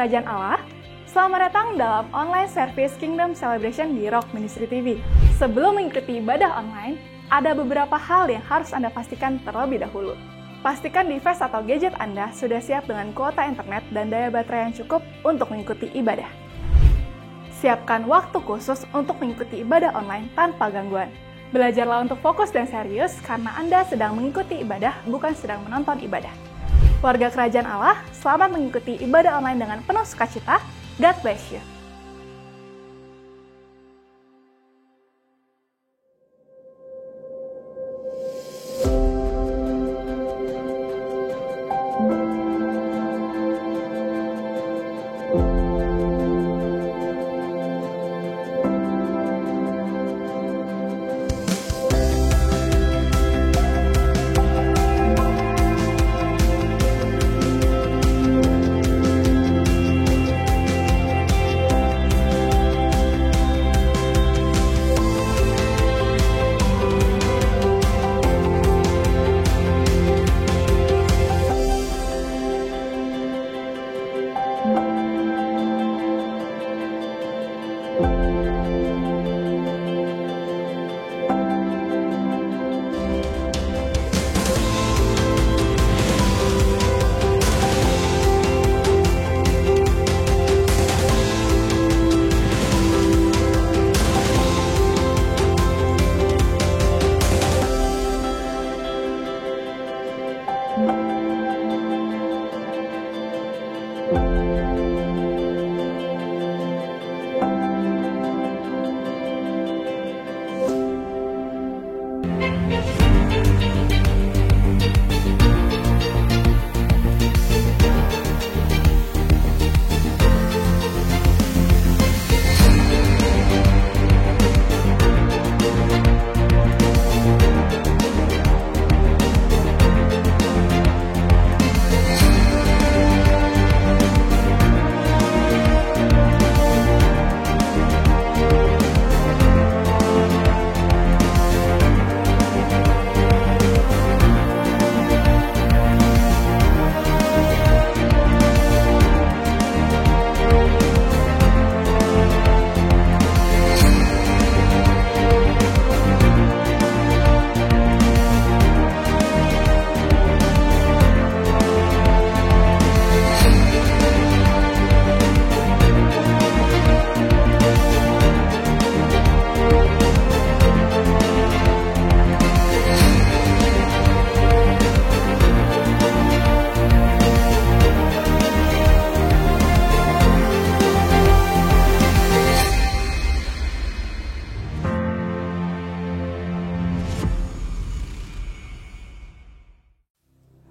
Kerajaan Allah. Selamat datang dalam online service Kingdom Celebration di Rock Ministry TV. Sebelum mengikuti ibadah online, ada beberapa hal yang harus Anda pastikan terlebih dahulu. Pastikan device atau gadget Anda sudah siap dengan kuota internet dan daya baterai yang cukup untuk mengikuti ibadah. Siapkan waktu khusus untuk mengikuti ibadah online tanpa gangguan. Belajarlah untuk fokus dan serius karena Anda sedang mengikuti ibadah, bukan sedang menonton ibadah. Warga Kerajaan Allah, selamat mengikuti ibadah online dengan penuh sukacita. God bless you.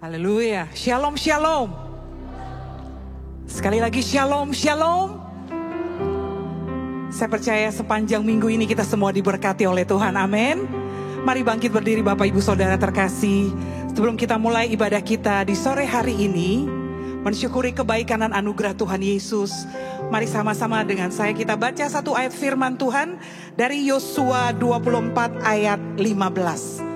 Haleluya, shalom shalom. Sekali lagi shalom shalom. Saya percaya sepanjang minggu ini kita semua diberkati oleh Tuhan, amin. Mari bangkit berdiri Bapak Ibu Saudara terkasih. Sebelum kita mulai ibadah kita di sore hari ini, mensyukuri kebaikan dan anugerah Tuhan Yesus, mari sama-sama dengan saya kita baca satu ayat firman Tuhan dari Yosua 24 ayat 15.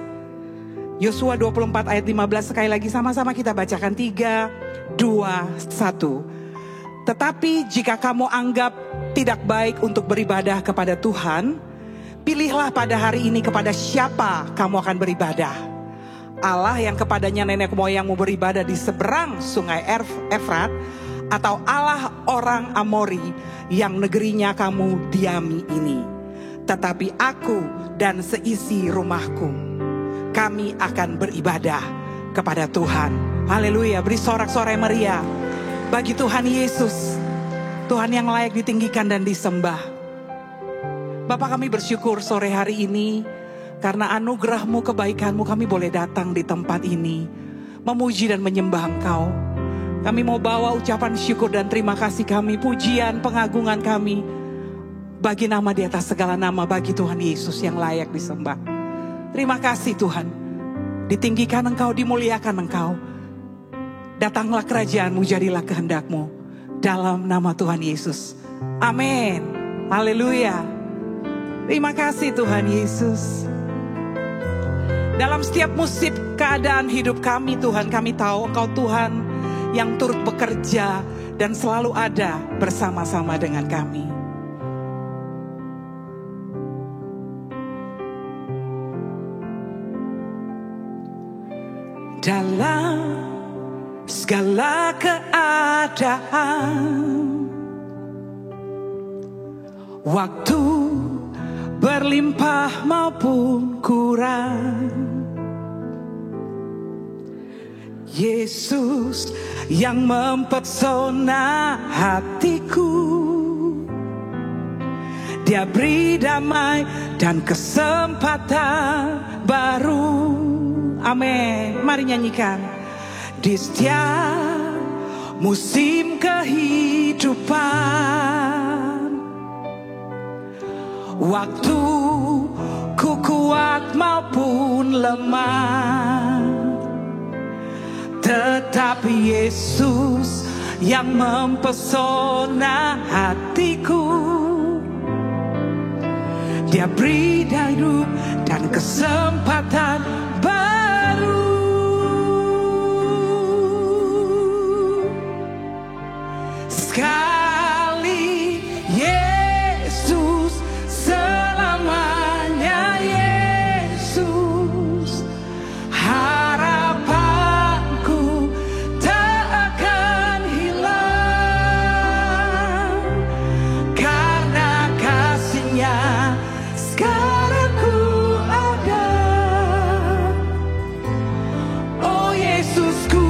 Yosua 24 ayat 15, sekali lagi sama-sama kita bacakan 3, 2, 1. Tetapi jika kamu anggap tidak baik untuk beribadah kepada Tuhan, pilihlah pada hari ini kepada siapa kamu akan beribadah. Allah yang kepadanya nenek moyangmu beribadah di seberang sungai Efrat, atau Allah orang Amori yang negerinya kamu diami ini. Tetapi aku dan seisi rumahku, kami akan beribadah kepada Tuhan. Haleluya, beri sorak-sorai meriah bagi Tuhan Yesus, Tuhan yang layak ditinggikan dan disembah. Bapak, kami bersyukur sore hari ini karena anugerah-Mu, kebaikan-Mu, kami boleh datang di tempat ini memuji dan menyembah Engkau. Kami mau bawa ucapan syukur dan terima kasih kami, pujian, pengagungan kami bagi nama di atas segala nama, bagi Tuhan Yesus yang layak disembah. Terima kasih Tuhan, ditinggikan Engkau, dimuliakan Engkau. Datanglah kerajaan-Mu, jadilah kehendak-Mu, dalam nama Tuhan Yesus. Amin. Haleluya. Terima kasih Tuhan Yesus. Dalam setiap musim keadaan hidup kami Tuhan, kami tahu Engkau Tuhan yang turut bekerja dan selalu ada bersama-sama dengan kami. Dalam segala keadaan, waktu berlimpah maupun kurang, Yesus yang mempesona hatiku. Dia beri damai dan kesempatan baru. Amin. Mari nyanyikan. Di setiap musim kehidupan, waktu ku kuat maupun lemah, tetapi Yesus yang mempesona hatiku. Dia beri hidup dan kesempatan baru. Sekali Yesus, selamanya Yesus. Harapanku tak akan hilang, karena kasih-Nya sekarang ku ada. Oh Yesusku,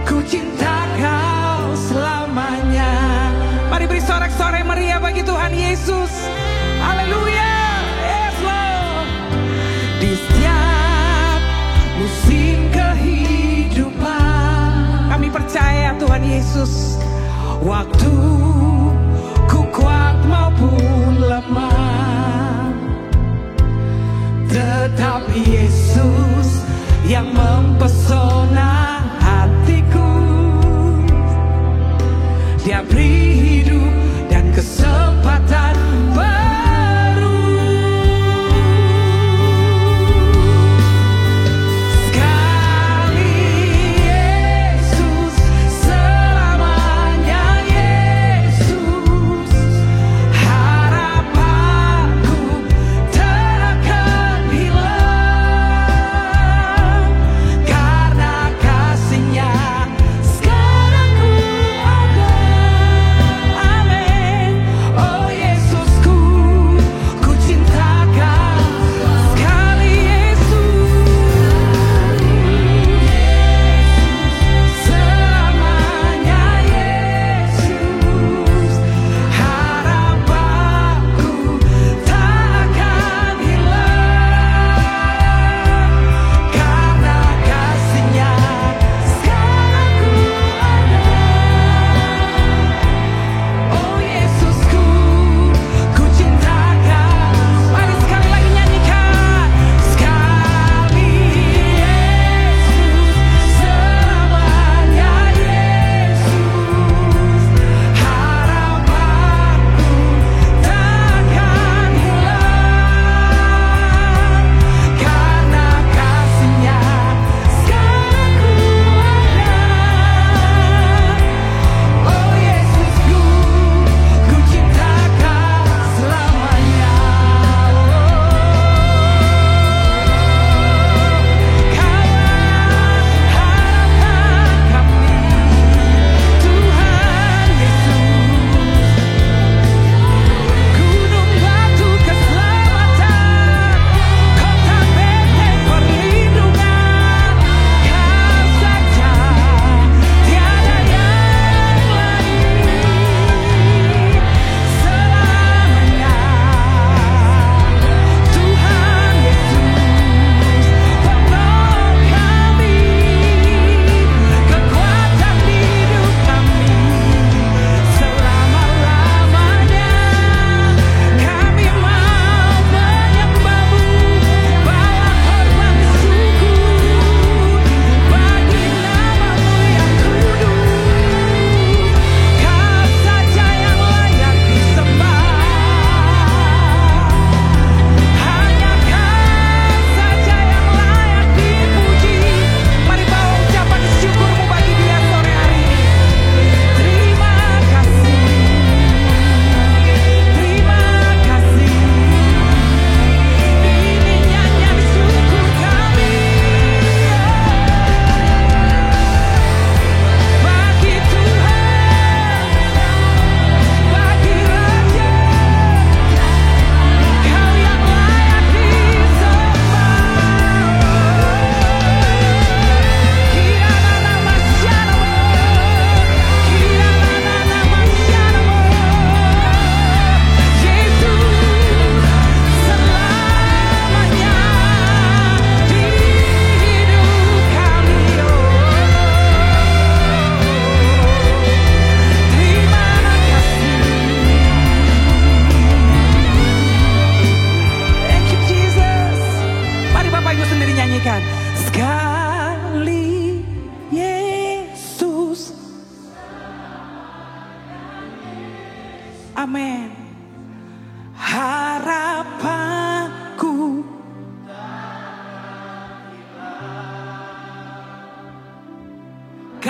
ku cinta Kau selamanya. Mari beri sorak-sorai meriah bagi Tuhan Yesus. Haleluya. Yes Lord. Di setiap musim kehidupan, kami percaya Tuhan Yesus, waktu ku kuat maupun lemah, tetapi Yesus yang mempesona hatiku. Dia beri hidup dan kesempatan baru. Sekali Yesus, selamanya Yesus. Harapanku tak akan hilang, karena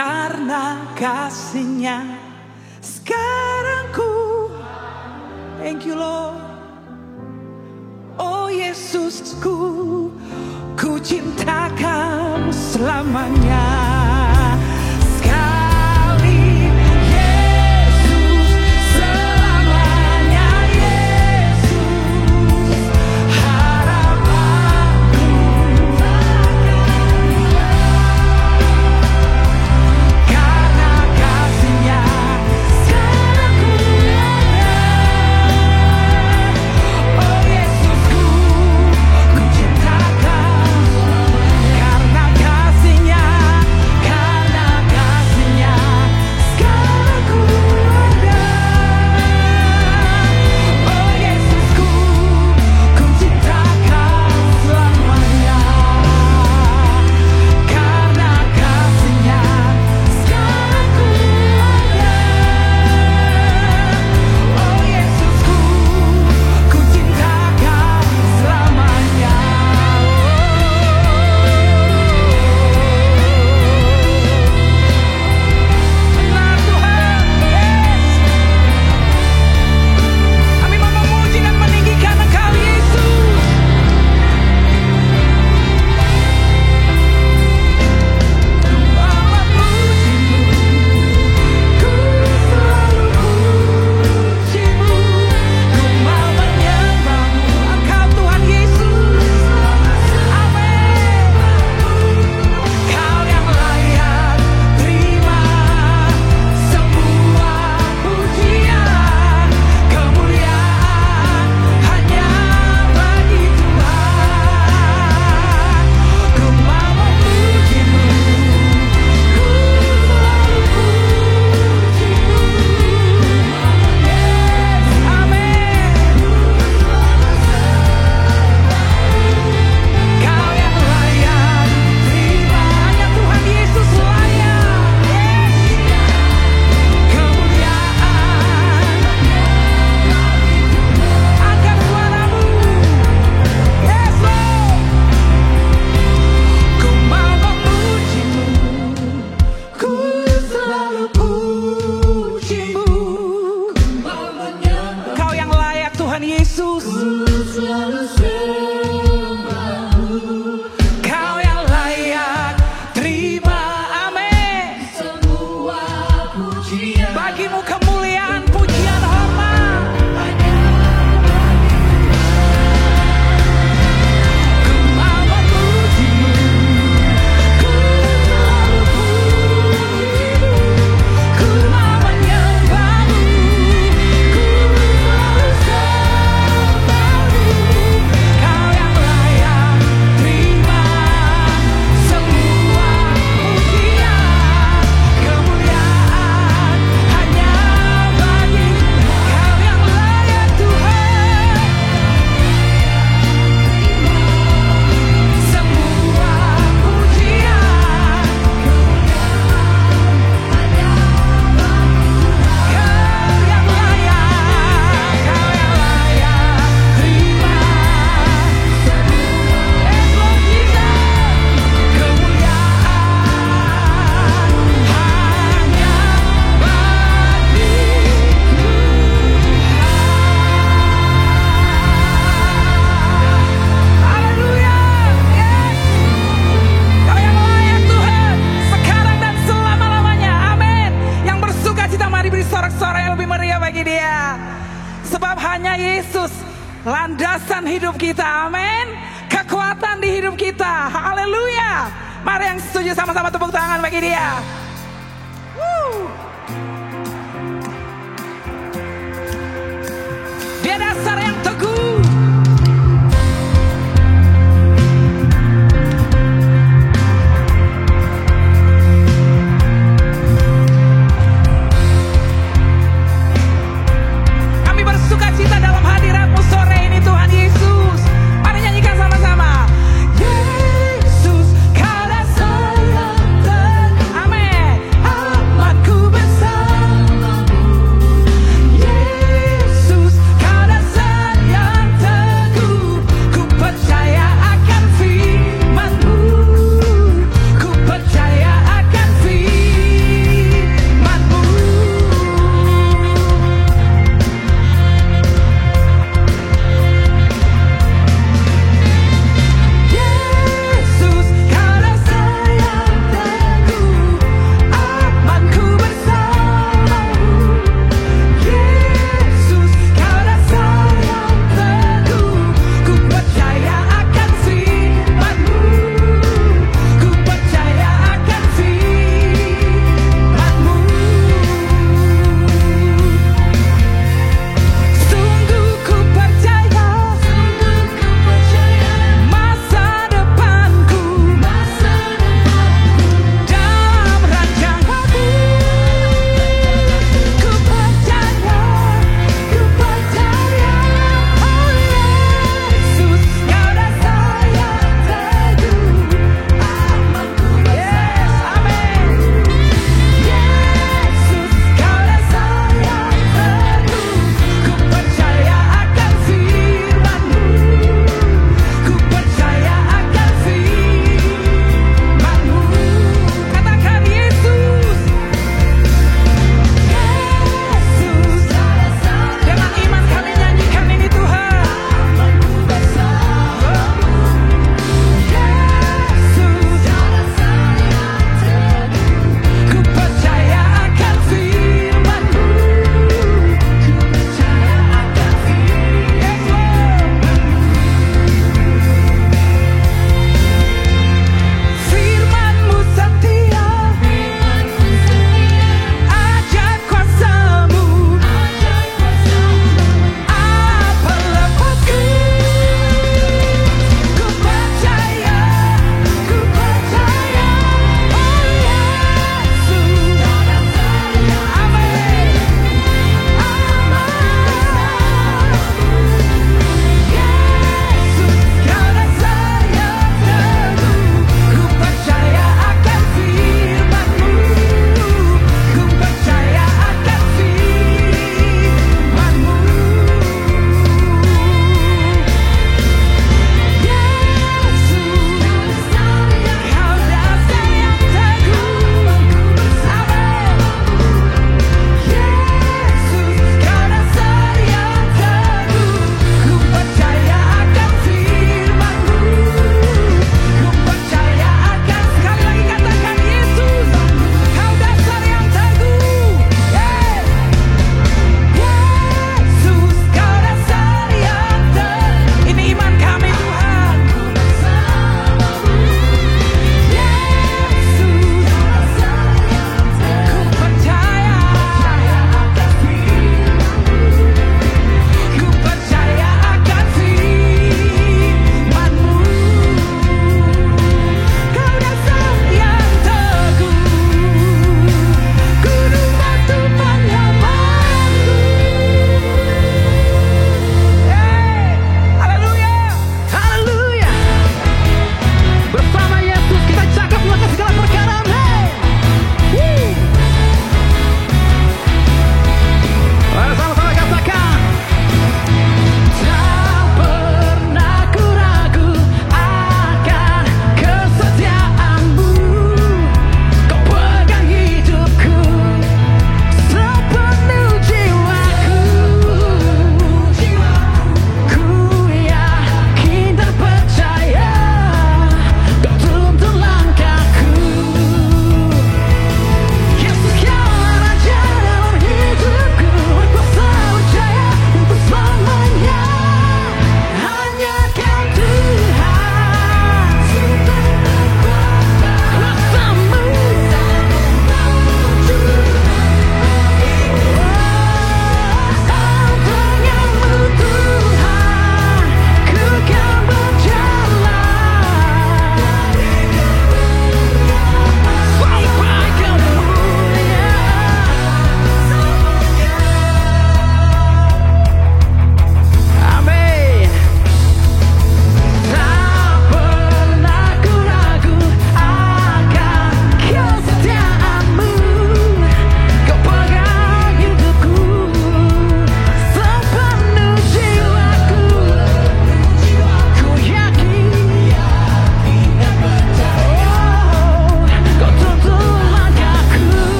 karena kasih-Nya sekarang thank you Lord. Oh Yesusku, ku cinta Kamu selamanya. landasan hidup kita, amin. Kekuatan di hidup kita, haleluya. Mari yang setuju sama-sama tepuk tangan bagi dia. Dia dasar yang teguh. Kami bersuka cita dalam hadirat-Mu sore ini, Tuhan Yesus. Mari nyanyikan sama-sama. Yesus, Kau dasar yang teguh. Amin. Amatku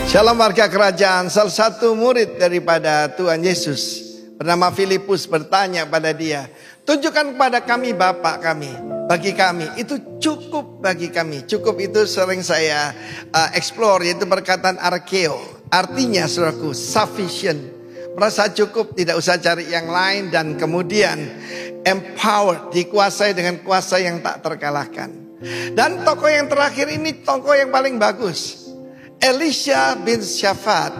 Shalom warga kerajaan. Salah satu murid daripada Tuhan Yesus bernama Filipus bertanya pada dia, tunjukkan kepada kami Bapa kami. Bagi kami itu cukup bagi kami. Cukup itu sering saya explore, yaitu perkataan arkeo. Artinya saudaraku sufficient. Merasa cukup, tidak usah cari yang lain. Dan kemudian empowered, dikuasai dengan kuasa yang tak terkalahkan. Dan tokoh yang terakhir ini tokoh yang paling bagus. Elisha bin Syafat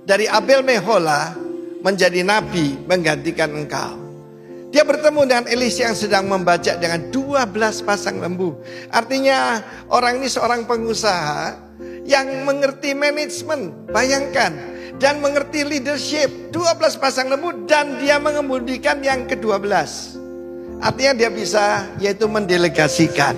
dari Abel Mehola menjadi nabi menggantikan engkau. Dia bertemu dengan Elisha yang sedang membajak dengan 12 pasang lembu. Artinya orang ini seorang pengusaha yang mengerti manajemen, bayangkan, dan mengerti leadership. 12 pasang lembu dan dia mengemudikan yang ke-12. Artinya dia bisa yaitu mendelegasikan.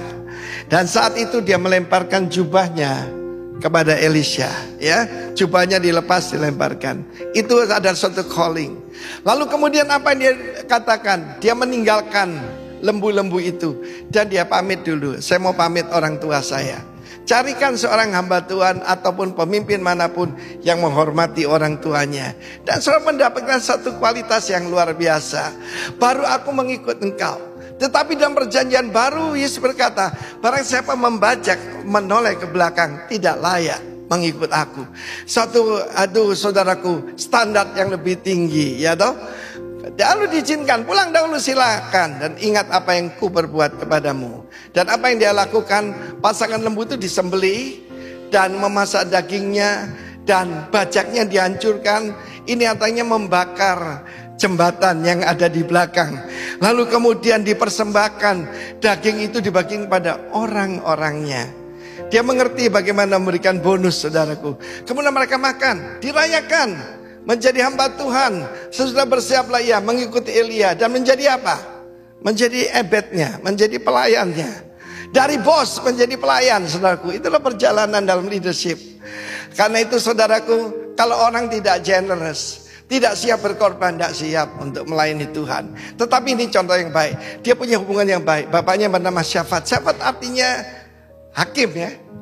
Dan saat itu dia melemparkan jubahnya kepada Elisha, ya, jubahnya dilepas dilemparkan. Itu adalah suatu calling. Lalu kemudian apa yang dia katakan? Dia meninggalkan lembu-lembu itu dan dia pamit dulu. Saya mau pamit orang tua saya. Carikan seorang hamba Tuhan ataupun pemimpin manapun yang menghormati orang tuanya. Dan saudara mendapatkan satu kualitas yang luar biasa. Baru aku mengikut engkau. Tetapi dalam perjanjian baru Yesus berkata, barang siapa membajak, menoleh ke belakang, tidak layak mengikut aku. Saudaraku, standar yang lebih tinggi, ya toh. Lalu diizinkan, pulang dahulu silakan. Dan ingat apa yang ku berbuat kepadamu. Dan apa yang dia lakukan, pasangan lembu itu disembelih dan memasak dagingnya dan bajaknya dihancurkan. Ini artinya membakar jembatan yang ada di belakang. Lalu kemudian dipersembahkan daging itu dibagi kepada orang-orangnya. Dia mengerti bagaimana memberikan bonus, saudaraku. Kemudian mereka makan, dirayakan, menjadi hamba Tuhan. Sesudah bersiaplah ia mengikuti Elia dan menjadi apa? Menjadi ebednya, menjadi pelayannya. Dari bos menjadi pelayan, saudaraku. Itulah perjalanan dalam leadership. Karena itu saudaraku, kalau orang tidak generous, tidak siap berkorban, tidak siap untuk melayani Tuhan. Tetapi ini contoh yang baik. Dia punya hubungan yang baik. Bapaknya bernama Syafat. Syafat artinya hakim,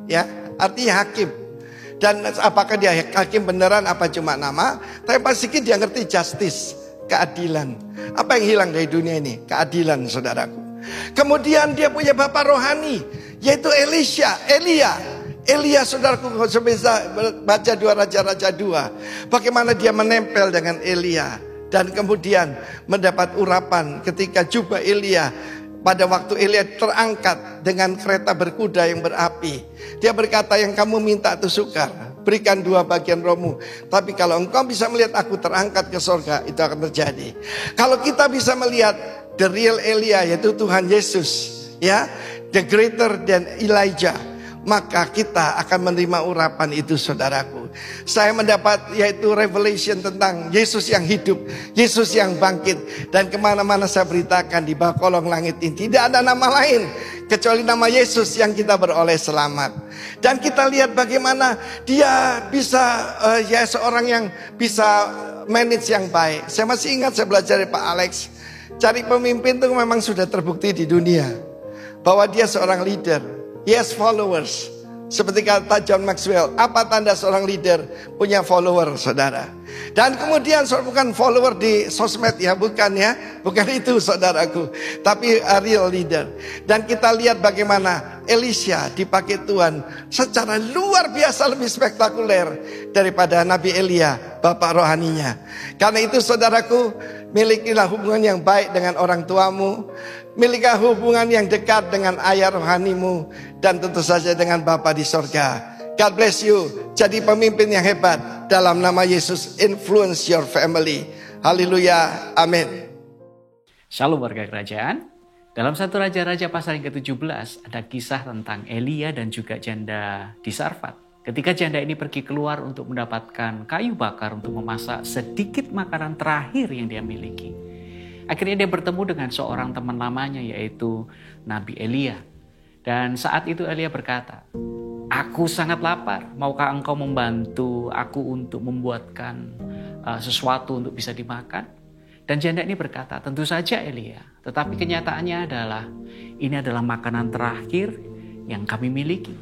ya, artinya hakim. Dan apakah dia hakim beneran apa cuma nama? Tapi pasti dia ngerti justice, keadilan. Apa yang hilang dari dunia ini? Keadilan, saudaraku. Kemudian dia punya bapak rohani, yaitu Elia, saudaraku, bisa baca 2 Raja-Raja 2. Bagaimana dia menempel dengan Elia. Dan kemudian mendapat urapan ketika jubah Elia. Pada waktu Elia terangkat dengan kereta berkuda yang berapi. Dia berkata, yang kamu minta itu sukar. Berikan 2 bagian rohmu. Tapi kalau engkau bisa melihat aku terangkat ke sorga, itu akan terjadi. Kalau kita bisa melihat the real Elia, yaitu Tuhan Yesus, ya, the greater than Elijah, maka kita akan menerima urapan itu, saudaraku. Saya mendapat yaitu revelation tentang Yesus yang hidup, Yesus yang bangkit. Dan kemana-mana saya beritakan di bawah kolong langit ini tidak ada nama lain kecuali nama Yesus yang kita beroleh selamat. Dan kita lihat bagaimana dia bisa seorang yang bisa manage yang baik. Saya masih ingat saya belajar dari Pak Alex. Cari pemimpin itu memang sudah terbukti di dunia bahwa dia seorang leader. He has followers. Seperti kata John Maxwell, apa tanda seorang leader? Punya follower, saudara. Dan kemudian bukan follower di sosmed, ya, bukan, ya. Bukan itu, saudaraku. Tapi a real leader. Dan kita lihat bagaimana Elisha dipakai Tuhan secara luar biasa lebih spektakuler daripada Nabi Elia, bapak rohaninya. Karena itu, saudaraku, milikilah hubungan yang baik dengan orang tuamu. Milikilah hubungan yang dekat dengan ayah rohanimu. Dan tentu saja dengan Bapa di sorga. God bless you. Jadi pemimpin yang hebat. Dalam nama Yesus, influence your family. Haleluya. Amin. Shalom warga kerajaan. Dalam 1 Raja-Raja pasal yang ke-17 ada kisah tentang Elia dan juga janda di Sarfat. Ketika janda ini pergi keluar untuk mendapatkan kayu bakar untuk memasak sedikit makanan terakhir yang dia miliki. Akhirnya dia bertemu dengan seorang teman lamanya, yaitu Nabi Elia. Dan saat itu Elia berkata, "Aku sangat lapar, maukah engkau membantu aku untuk membuatkan sesuatu untuk bisa dimakan?" Dan janda ini berkata, "Tentu saja Elia, tetapi kenyataannya adalah ini adalah makanan terakhir yang kami miliki."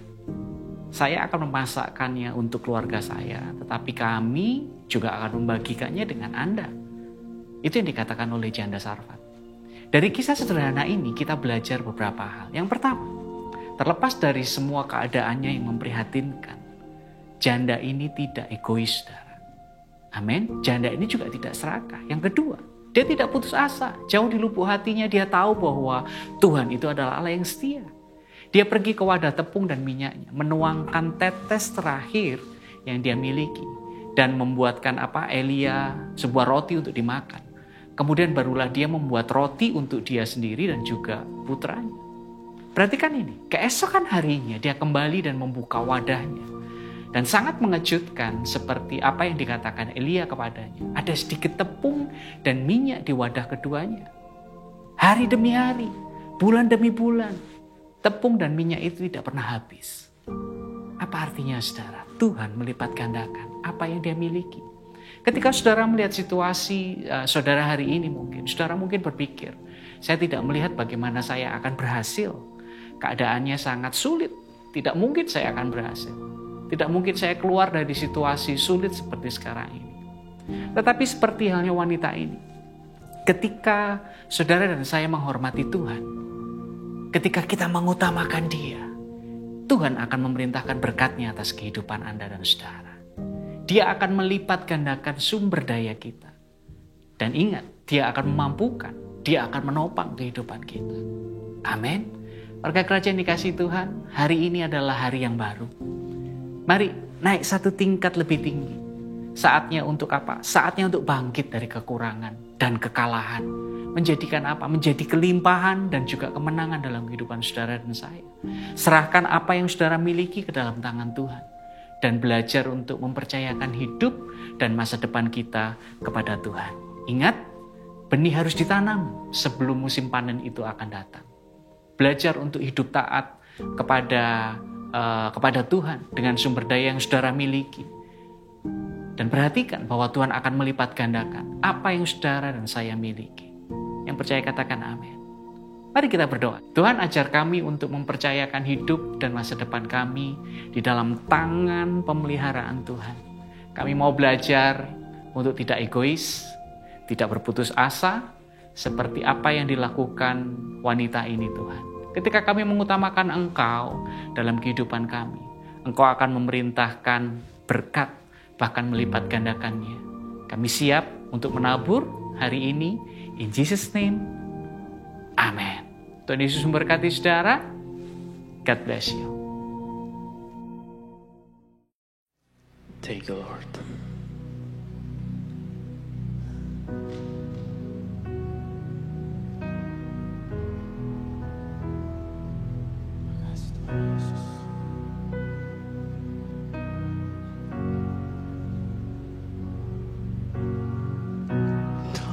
Saya akan memasakkannya untuk keluarga saya, tetapi kami juga akan membagikannya dengan Anda. Itu yang dikatakan oleh janda Sarfat. Dari kisah sederhana ini kita belajar beberapa hal. Yang pertama, terlepas dari semua keadaannya yang memprihatinkan, janda ini tidak egois, saudara. Amin. Janda ini juga tidak serakah. Yang kedua, dia tidak putus asa. Jauh di lubuk hatinya dia tahu bahwa Tuhan itu adalah Allah yang setia. Dia pergi ke wadah tepung dan minyaknya, menuangkan tetes terakhir yang dia miliki, dan membuatkan Elia sebuah roti untuk dimakan. Kemudian barulah dia membuat roti untuk dia sendiri dan juga putranya. Perhatikan ini, keesokan harinya dia kembali dan membuka wadahnya. Dan sangat mengejutkan seperti apa yang dikatakan Elia kepadanya. Ada sedikit tepung dan minyak di wadah keduanya. Hari demi hari, bulan demi bulan, tepung dan minyak itu tidak pernah habis. Apa artinya, saudara? Tuhan melipat gandakan apa yang dia miliki. Ketika saudara melihat situasi saudara hari ini saudara mungkin berpikir, saya tidak melihat bagaimana saya akan berhasil. Keadaannya sangat sulit. Tidak mungkin saya akan berhasil. Tidak mungkin saya keluar dari situasi sulit seperti sekarang ini. Tetapi seperti halnya wanita ini, ketika saudara dan saya menghormati Tuhan, ketika kita mengutamakan Dia, Tuhan akan memerintahkan berkat-Nya atas kehidupan Anda dan saudara. Dia akan melipat gandakan sumber daya kita. Dan ingat, Dia akan memampukan, Dia akan menopang kehidupan kita. Amin. Warga kerajaan dikasihi Tuhan, hari ini adalah hari yang baru. Mari naik satu tingkat lebih tinggi. Saatnya untuk apa? Saatnya untuk bangkit dari kekurangan dan kekalahan. Menjadikan apa? Menjadi kelimpahan dan juga kemenangan dalam kehidupan saudara dan saya. Serahkan apa yang saudara miliki ke dalam tangan Tuhan. Dan belajar untuk mempercayakan hidup dan masa depan kita kepada Tuhan. Ingat, benih harus ditanam sebelum musim panen itu akan datang. Belajar untuk hidup taat kepada Tuhan dengan sumber daya yang saudara miliki. Dan perhatikan bahwa Tuhan akan melipat gandakan apa yang saudara dan saya miliki. Yang percaya katakan amin. Mari kita berdoa. Tuhan, ajar kami untuk mempercayakan hidup dan masa depan kami di dalam tangan pemeliharaan Tuhan. Kami mau belajar untuk tidak egois, tidak berputus asa, seperti apa yang dilakukan wanita ini, Tuhan. Ketika kami mengutamakan Engkau dalam kehidupan kami, Engkau akan memerintahkan berkat, bahkan melipat gandakannya. Kami siap untuk menabur hari ini. In Jesus' name, amen. Tuhan Yesus memberkati saudara. God bless you. Thank you, Lord.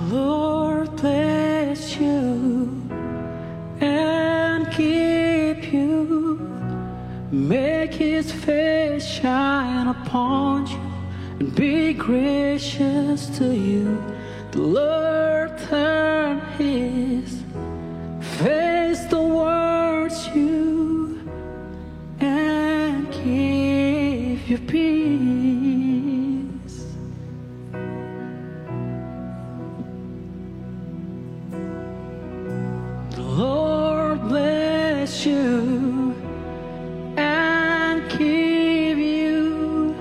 Lord bless you and keep you, make His face shine upon you and be gracious to you. The Lord turn His face towards you and give you peace. Lord bless you and keep you,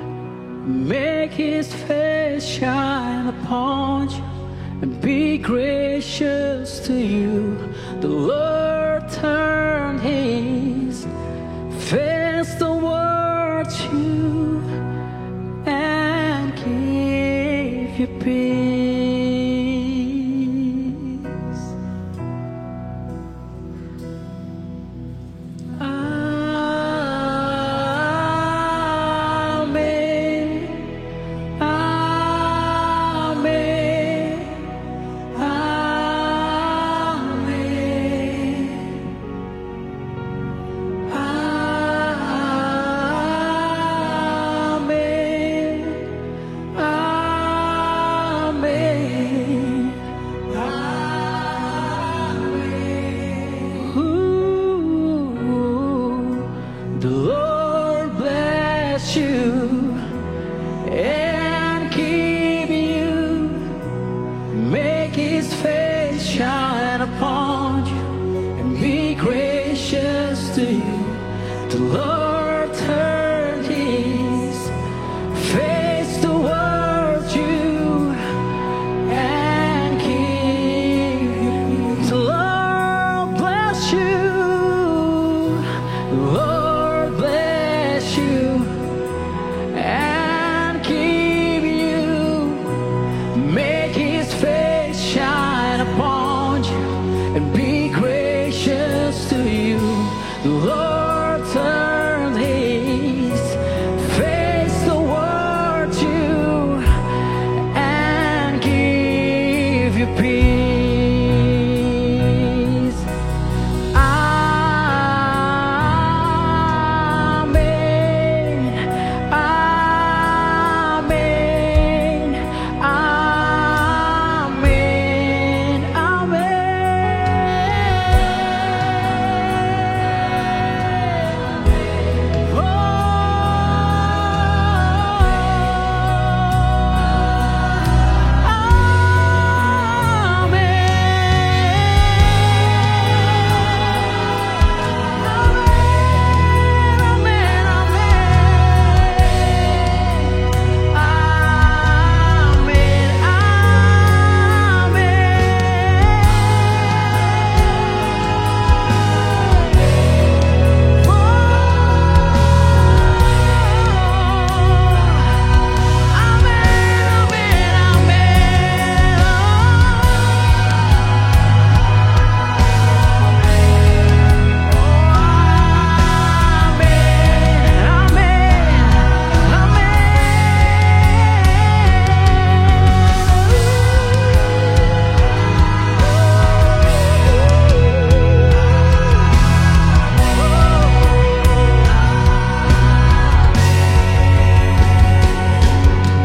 make His face shine upon you and be gracious to you. The Lord turn His face towards you and give you peace. you and keep you. Make his face shine upon you and be gracious to you. The Lord turn his face towards you and keep you. The Lord bless you. The Lord bless you and keep you. Make his face shine upon you and be gracious to you. The Lord turn his face towards you and give you peace. Amen. Amen. Amen.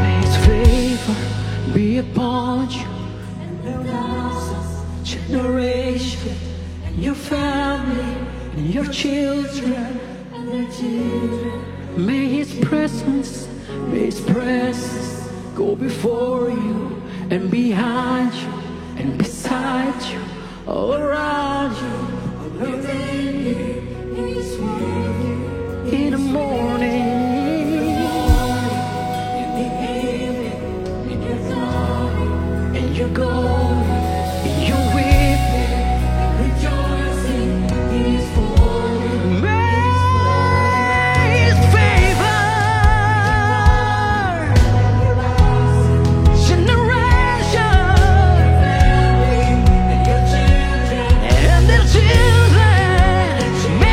May his favor be upon you and the last generation and your family and your children and their children. May his presence go before you and behind you and beside you, all around you, in the morning. And you're going, you're weeping, rejoicing in his glory. May his favor, generation, and their children, may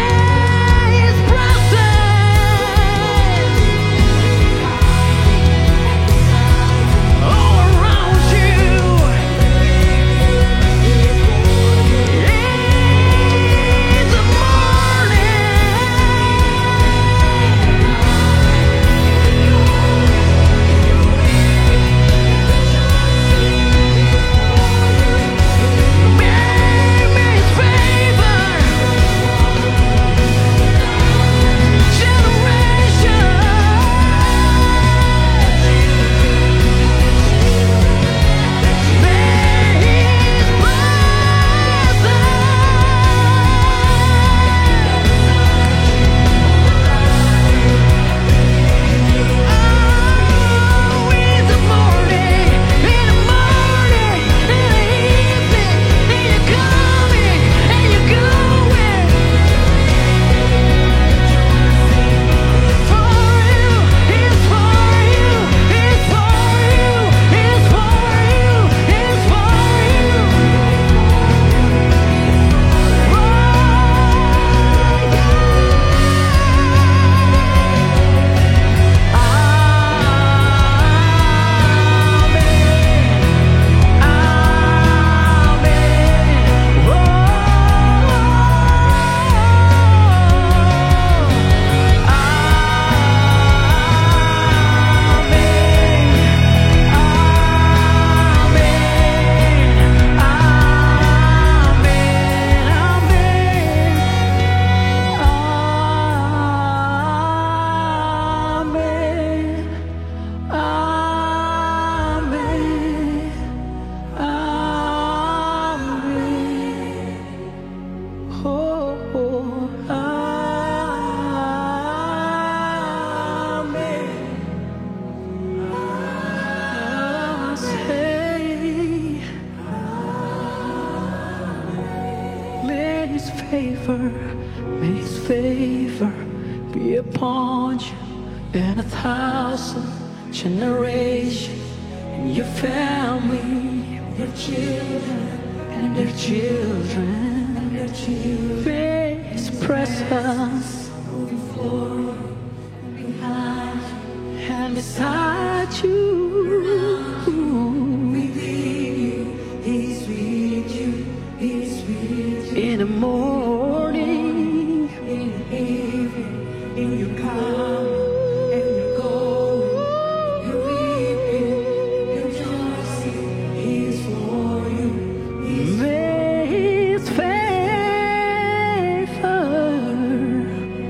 favor be upon you and 1,000 generations, and your family, your children, and their children, and their children. May His presence go before you, and behind you, and beside you. He's with you, He's with you. In the morning, in the evening, in your coming and your going, your weeping, your rejoicing, He is for you. May His favor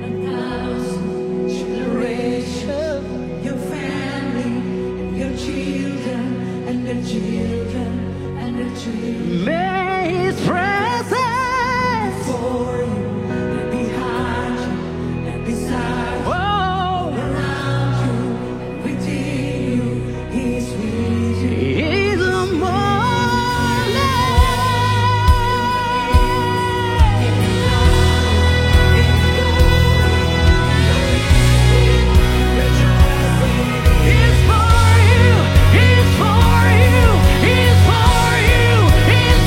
1,000 generations, your family, and your children, and their children, and their children. May His presence for you, and behind you, and beside you, around you, within you. He's with you. In the morning, He's for you, He's for you, He's for you, He's for you, He's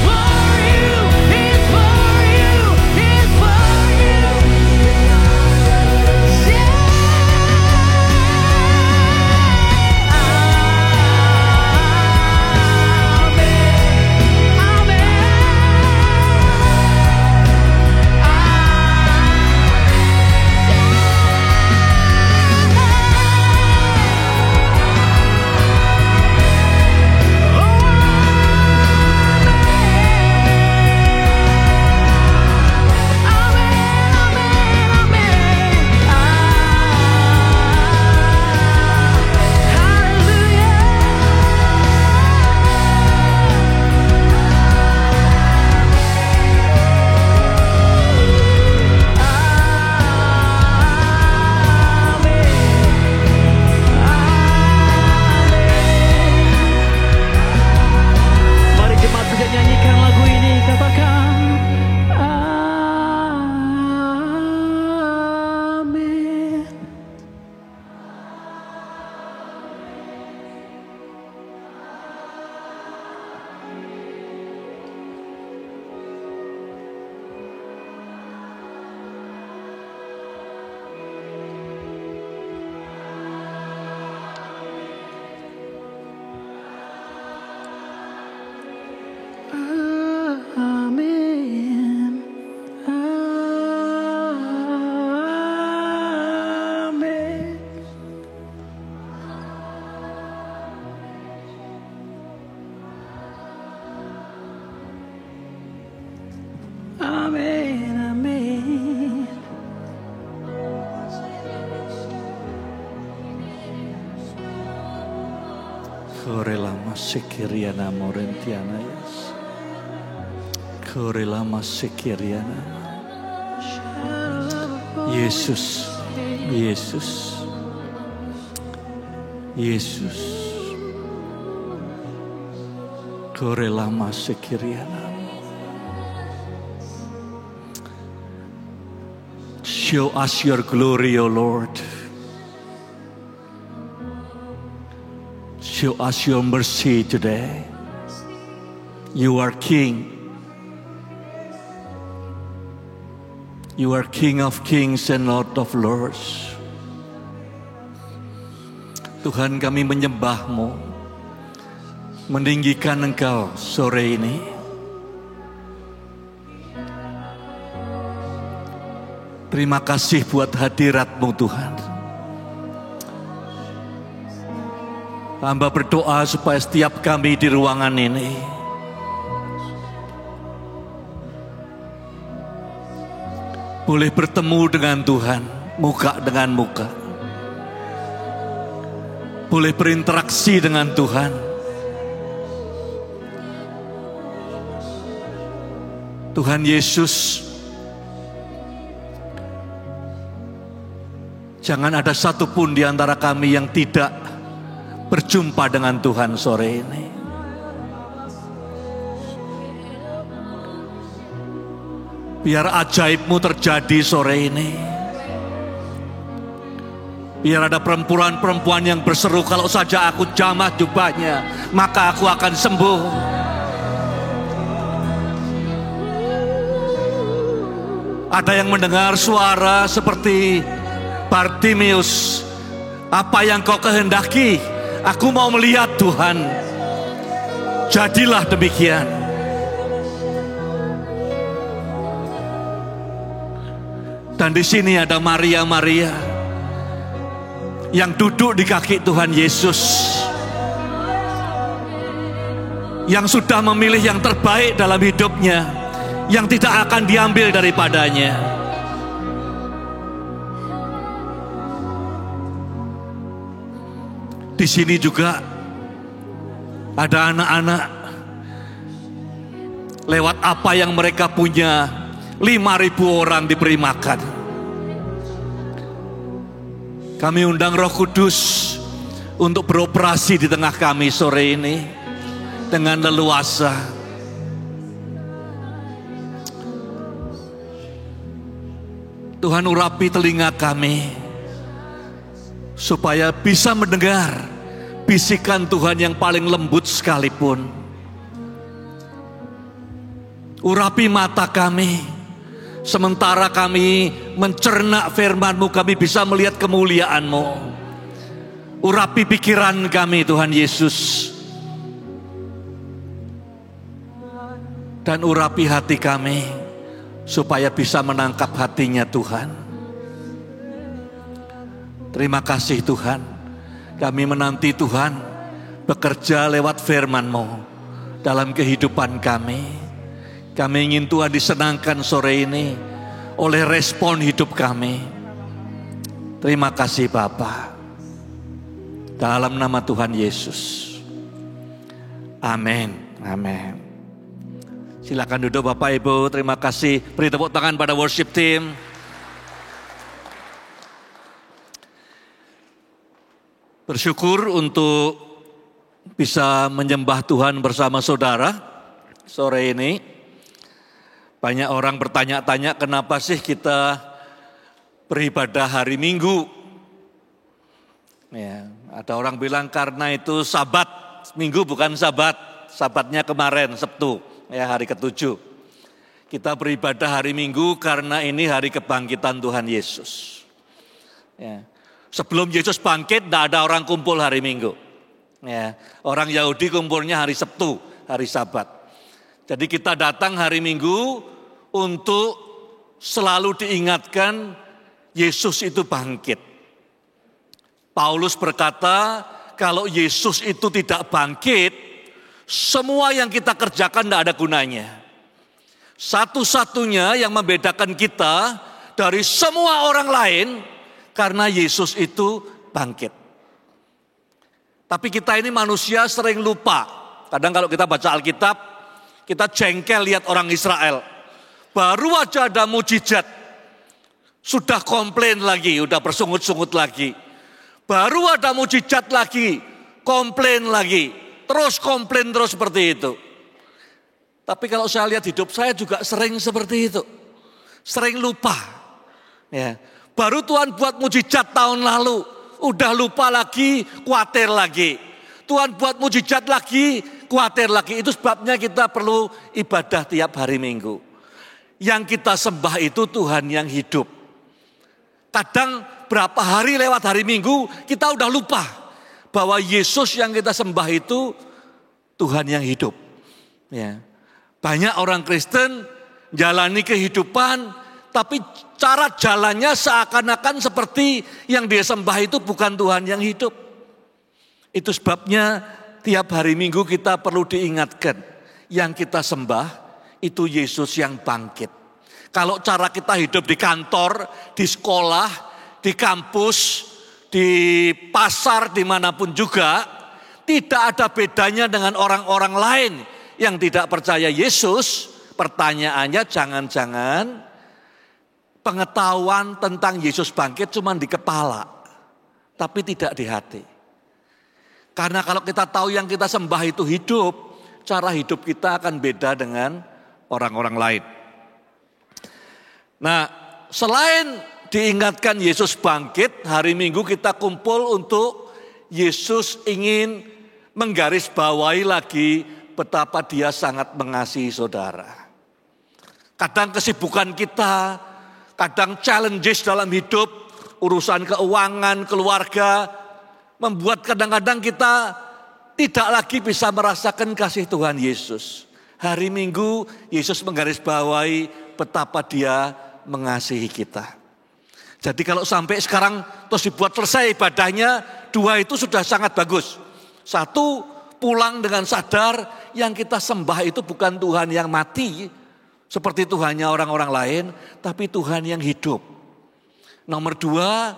for you, He's for you, He's for you. Mari jemaat bisa nyanyikan lagu ini, katakan amin. Amin. Amin. Amin. Amin. Korelama sekiriana morentiana yes. Korelama sekiriana. Yesus, Yesus, Yesus. Korelama sekiriana. Show us your glory, O Lord. Show us your mercy today. You are King. You are King of kings and Lord of lords. Tuhan, kami menyembah-Mu, meninggikan Engkau sore ini. Terima kasih buat hadirat-Mu Tuhan. Hamba berdoa supaya setiap kami di ruangan ini boleh bertemu dengan Tuhan, muka dengan muka. Boleh berinteraksi dengan Tuhan. Tuhan Yesus, jangan ada satupun di antara kami yang tidak berjumpa dengan Tuhan sore ini. Biar ajaib-Mu terjadi sore ini. Biar ada perempuan-perempuan yang berseru, kalau saja aku jamah jubahnya, maka aku akan sembuh. Ada yang mendengar suara seperti Bartimeus, apa yang Kau kehendaki? Aku mau melihat Tuhan. Jadilah demikian. Dan di sini ada Maria yang duduk di kaki Tuhan Yesus, yang sudah memilih yang terbaik dalam hidupnya, yang tidak akan diambil daripadanya. Di sini juga ada anak-anak, lewat apa yang mereka punya, 5.000 orang diberi makan. Kami undang Roh Kudus untuk beroperasi di tengah kami sore ini dengan leluasa. Tuhan, urapi telinga kami supaya bisa mendengar bisikan Tuhan yang paling lembut sekalipun. Urapi mata kami, sementara kami mencerna firman-Mu, kami bisa melihat kemuliaan-Mu. Urapi pikiran kami Tuhan Yesus, dan urapi hati kami supaya bisa menangkap hatinya Tuhan. Terima kasih Tuhan, kami menanti Tuhan bekerja lewat firman-Mu dalam kehidupan kami. Kami ingin Tuhan disenangkan sore ini oleh respon hidup kami. Terima kasih Bapa. Dalam nama Tuhan Yesus. Amin. Amin. Silakan duduk Bapak Ibu. Terima kasih. Beri tepuk tangan pada worship team. Bersyukur untuk bisa menyembah Tuhan bersama saudara sore ini. Banyak orang bertanya-tanya, kenapa sih kita beribadah hari Minggu? Ya, ada orang bilang karena itu Sabat, Minggu bukan Sabat, Sabatnya kemarin Sabtu, ya hari ke-7. Kita beribadah hari Minggu karena ini hari kebangkitan Tuhan Yesus. Ya. Sebelum Yesus bangkit, tidak ada orang kumpul hari Minggu. Ya, orang Yahudi kumpulnya hari Sabtu, hari Sabat. Jadi kita datang hari Minggu untuk selalu diingatkan Yesus itu bangkit. Paulus berkata, kalau Yesus itu tidak bangkit, semua yang kita kerjakan tidak ada gunanya. Satu-satunya yang membedakan kita dari semua orang lain, karena Yesus itu bangkit. Tapi kita ini manusia sering lupa. Kadang kalau kita baca Alkitab, kita jengkel lihat orang Israel. Baru aja ada mujizat, sudah komplain lagi, udah bersungut-sungut lagi. Baru ada mujizat lagi, komplain lagi. Terus komplain terus seperti itu. Tapi kalau saya lihat hidup saya juga sering seperti itu. Sering lupa. Ya. Baru Tuhan buat mujizat tahun lalu, udah lupa lagi, khawatir lagi. Tuhan buat mujizat lagi, khawatir lagi. Itu sebabnya kita perlu ibadah tiap hari Minggu. Yang kita sembah itu Tuhan yang hidup. Kadang berapa hari lewat hari Minggu kita udah lupa bahwa Yesus yang kita sembah itu Tuhan yang hidup. Ya. Banyak orang Kristen jalani kehidupan tapi cara jalannya seakan-akan seperti yang dia sembah itu bukan Tuhan yang hidup. Itu sebabnya tiap hari Minggu kita perlu diingatkan yang kita sembah itu Yesus yang bangkit. Kalau cara kita hidup di kantor, di sekolah, di kampus, di pasar, dimanapun juga, tidak ada bedanya dengan orang-orang lain yang tidak percaya Yesus. Pertanyaannya jangan-jangan pengetahuan tentang Yesus bangkit cuma di kepala, tapi tidak di hati. Karena kalau kita tahu yang kita sembah itu hidup, cara hidup kita akan beda dengan orang-orang lain. Nah, selain diingatkan Yesus bangkit, hari Minggu kita kumpul untuk Yesus ingin menggarisbawahi lagi betapa dia sangat mengasihi saudara. Kadang kesibukan kita, kadang challenges dalam hidup, urusan keuangan, keluarga, membuat kadang-kadang kita tidak lagi bisa merasakan kasih Tuhan Yesus. Hari Minggu Yesus menggarisbawahi betapa dia mengasihi kita. Jadi kalau sampai sekarang terus dibuat selesai ibadahnya, dua itu sudah sangat bagus. Satu, pulang dengan sadar yang kita sembah itu bukan Tuhan yang mati seperti Tuhannya orang-orang lain, tapi Tuhan yang hidup. Nomor dua,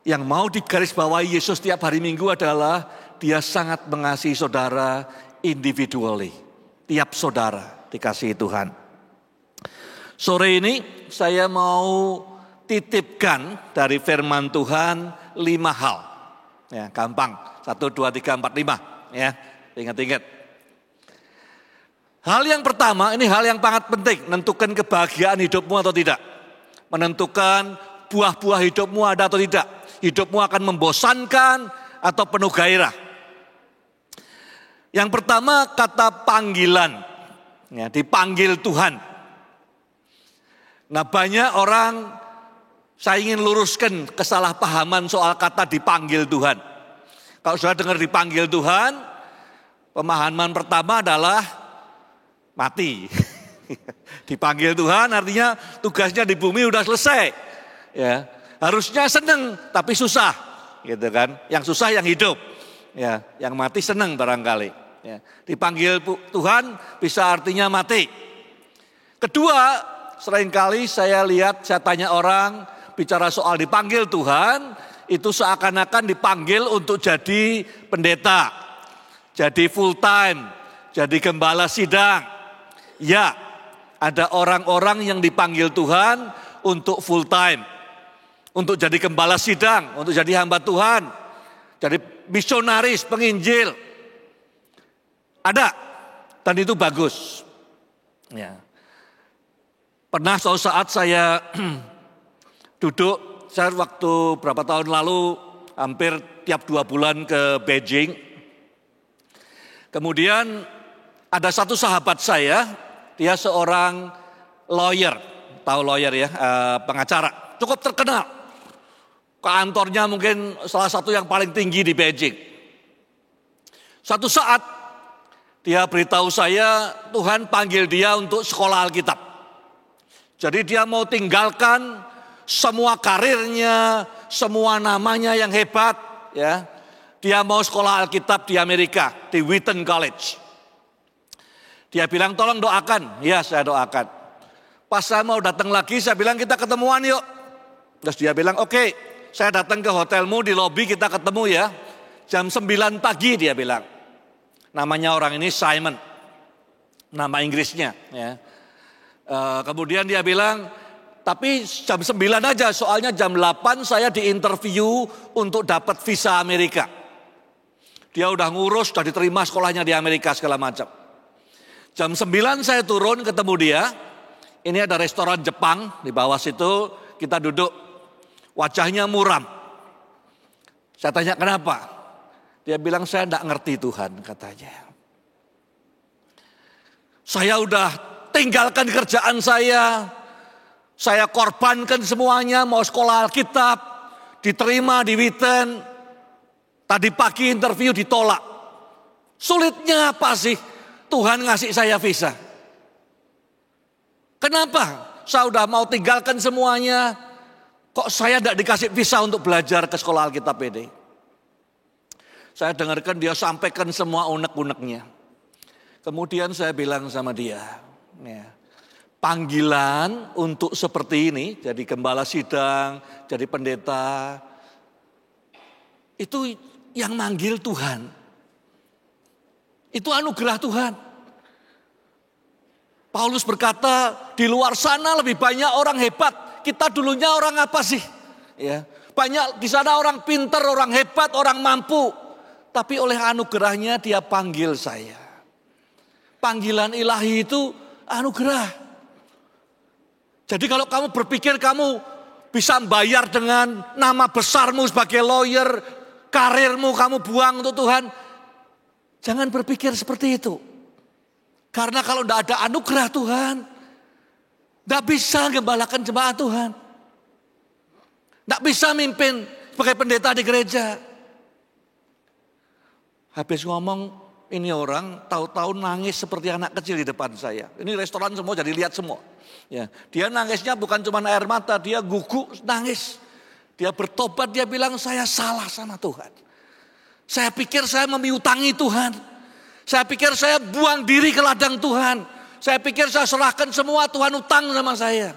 yang mau digarisbawahi Yesus tiap hari Minggu adalah dia sangat mengasihi saudara individually. Tiap saudara dikasihi Tuhan. Sore ini saya mau titipkan dari firman Tuhan 5 hal. Ya, gampang. 1, 2, 3, 4, 5. Ya, ingat-ingat. Hal yang pertama, ini hal yang sangat penting. Menentukan kebahagiaan hidupmu atau tidak. Menentukan buah-buah hidupmu ada atau tidak. Hidupmu akan membosankan atau penuh gairah. Yang pertama kata panggilan. Ya, dipanggil Tuhan. Nah, banyak orang, saya ingin luruskan kesalahpahaman soal kata dipanggil Tuhan. Kalau sudah dengar dipanggil Tuhan, pemahaman pertama adalah mati. Dipanggil Tuhan artinya tugasnya di bumi udah selesai. Ya, harusnya seneng tapi susah, gitu kan? Yang susah yang hidup. Ya, yang mati seneng barangkali. Ya, dipanggil Tuhan bisa artinya mati. Kedua, seringkali saya lihat, saya tanya orang bicara soal dipanggil Tuhan, itu seakan-akan dipanggil untuk jadi pendeta, jadi full time, jadi gembala sidang. Ya, ada orang-orang yang dipanggil Tuhan untuk full time, untuk jadi gembala sidang, untuk jadi hamba Tuhan, jadi misionaris, penginjil. Ada, dan itu bagus. Ya. Pernah suatu saat saya duduk, saya waktu berapa tahun lalu hampir tiap 2 bulan ke Beijing. Kemudian ada satu sahabat saya, dia seorang lawyer, tahu lawyer ya, pengacara, cukup terkenal. Kantornya mungkin salah satu yang paling tinggi di Beijing. Suatu saat dia beritahu saya, Tuhan panggil dia untuk sekolah Alkitab. Jadi dia mau tinggalkan semua karirnya, semua namanya yang hebat, ya. Dia mau sekolah Alkitab di Amerika, di Wheaton College. Dia bilang tolong doakan, ya saya doakan. Pas saya mau datang lagi, saya bilang kita ketemuan yuk. Terus dia bilang oke, saya datang ke hotelmu di lobi kita ketemu ya. Jam 9 pagi dia bilang. Namanya orang ini Simon, nama Inggrisnya. Ya. Kemudian dia bilang, tapi jam 9 aja, soalnya jam 8 saya diinterview untuk dapat visa Amerika. Dia udah ngurus, sudah diterima sekolahnya di Amerika segala macam. Jam 9 saya turun ketemu dia, ini ada restoran Jepang di bawah situ, kita duduk, wajahnya muram. Saya tanya kenapa? Dia bilang saya tidak ngerti Tuhan katanya. Saya udah tinggalkan kerjaan saya korbankan semuanya, mau sekolah Alkitab, diterima di Wheaton. Tadi pagi interview ditolak. Sulitnya apa sih Tuhan ngasih saya visa? Kenapa? Saya udah mau tinggalkan semuanya, kok saya tidak dikasih visa untuk belajar ke sekolah Alkitab ini? Saya dengarkan dia sampaikan semua unek-uneknya. Kemudian saya bilang sama dia, ya, panggilan untuk seperti ini, jadi gembala sidang, jadi pendeta, itu yang manggil Tuhan. Itu anugerah Tuhan. Paulus berkata, di luar sana lebih banyak orang hebat. Kita dulunya orang apa sih? Ya, banyak di sana orang pinter, orang hebat, orang mampu. Tapi oleh anugerahnya dia panggil saya. Panggilan ilahi itu anugerah. Jadi kalau kamu berpikir kamu bisa bayar dengan nama besarmu sebagai lawyer, karirmu kamu buang untuk Tuhan, jangan berpikir seperti itu. Karena kalau tidak ada anugerah Tuhan, tidak bisa gembalakan jemaat Tuhan. Tidak bisa mimpin sebagai pendeta di gereja. Habis ngomong, ini orang tahu-tahu nangis seperti anak kecil di depan saya. Ini restoran semua jadi lihat semua. Ya, dia nangisnya bukan cuma air mata, dia gugup nangis. Dia bertobat, dia bilang saya salah sama Tuhan. Saya pikir saya memiutangi Tuhan. Saya pikir saya buang diri ke ladang Tuhan. Saya pikir saya serahkan semua, Tuhan utang sama saya.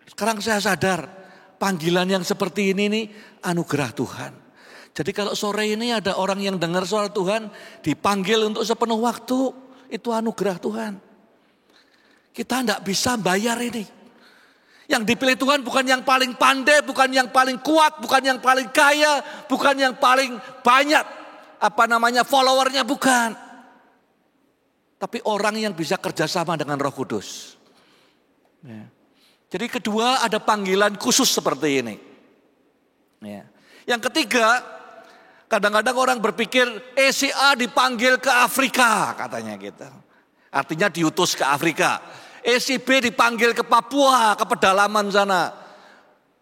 Sekarang saya sadar, panggilan yang seperti ini nih anugerah Tuhan. Jadi kalau sore ini ada orang yang dengar suara Tuhan, dipanggil untuk sepenuh waktu, itu anugerah Tuhan. Kita tidak bisa bayar ini. Yang dipilih Tuhan bukan yang paling pandai, bukan yang paling kuat, bukan yang paling kaya, bukan yang paling banyak followernya, bukan. Tapi orang yang bisa kerjasama dengan Roh Kudus. Ya. Jadi kedua ada panggilan khusus seperti ini. Ya. Yang ketiga, kadang-kadang orang berpikir ECA dipanggil ke Afrika katanya gitu. Artinya diutus ke Afrika. ECB dipanggil ke Papua, ke pedalaman sana.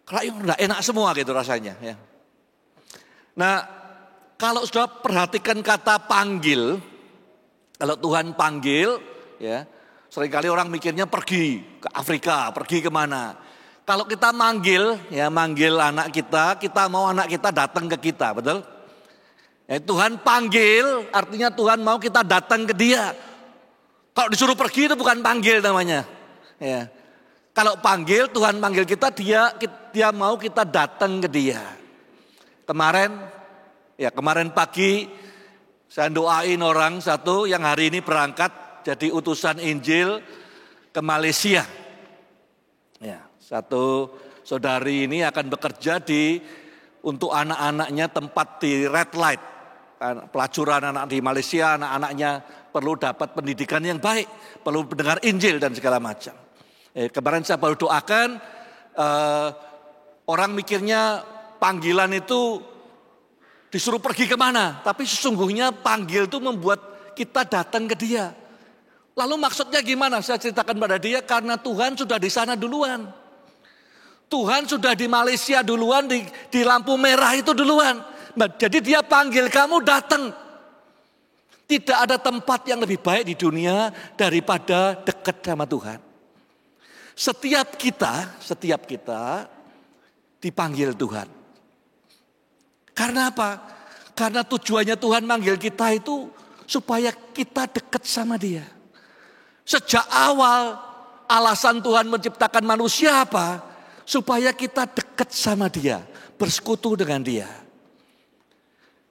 Kayak udah enak semua gitu rasanya. Ya. Nah, kalau sudah perhatikan kata panggil, kalau Tuhan panggil, ya seringkali orang mikirnya pergi ke Afrika, pergi kemana. Kalau kita manggil anak kita mau anak kita datang ke kita, betul? Ya, Tuhan panggil, artinya Tuhan mau kita datang ke Dia. Kalau disuruh pergi itu bukan panggil namanya. Ya. Kalau panggil, Tuhan panggil kita, dia mau kita datang ke Dia. Kemarin pagi saya doain orang satu yang hari ini berangkat jadi utusan Injil ke Malaysia. Ya, satu saudari ini akan bekerja untuk anak-anaknya tempat di red light. Pelacuran anak di Malaysia, anak-anaknya perlu dapat pendidikan yang baik, perlu mendengar Injil dan segala macam. Kemarin saya baru doakan, orang mikirnya panggilan itu disuruh pergi kemana, tapi sesungguhnya panggil itu membuat kita datang ke Dia. Lalu maksudnya gimana? Saya ceritakan pada dia, karena Tuhan sudah di sana duluan. Tuhan sudah di Malaysia duluan, di lampu merah itu duluan. Jadi Dia panggil kamu datang. Tidak ada tempat yang lebih baik di dunia daripada dekat sama Tuhan. Setiap kita dipanggil Tuhan. Karena apa? Karena tujuannya Tuhan manggil kita itu supaya kita dekat sama Dia. Sejak awal alasan Tuhan menciptakan manusia apa? Supaya kita dekat sama Dia, bersekutu dengan Dia.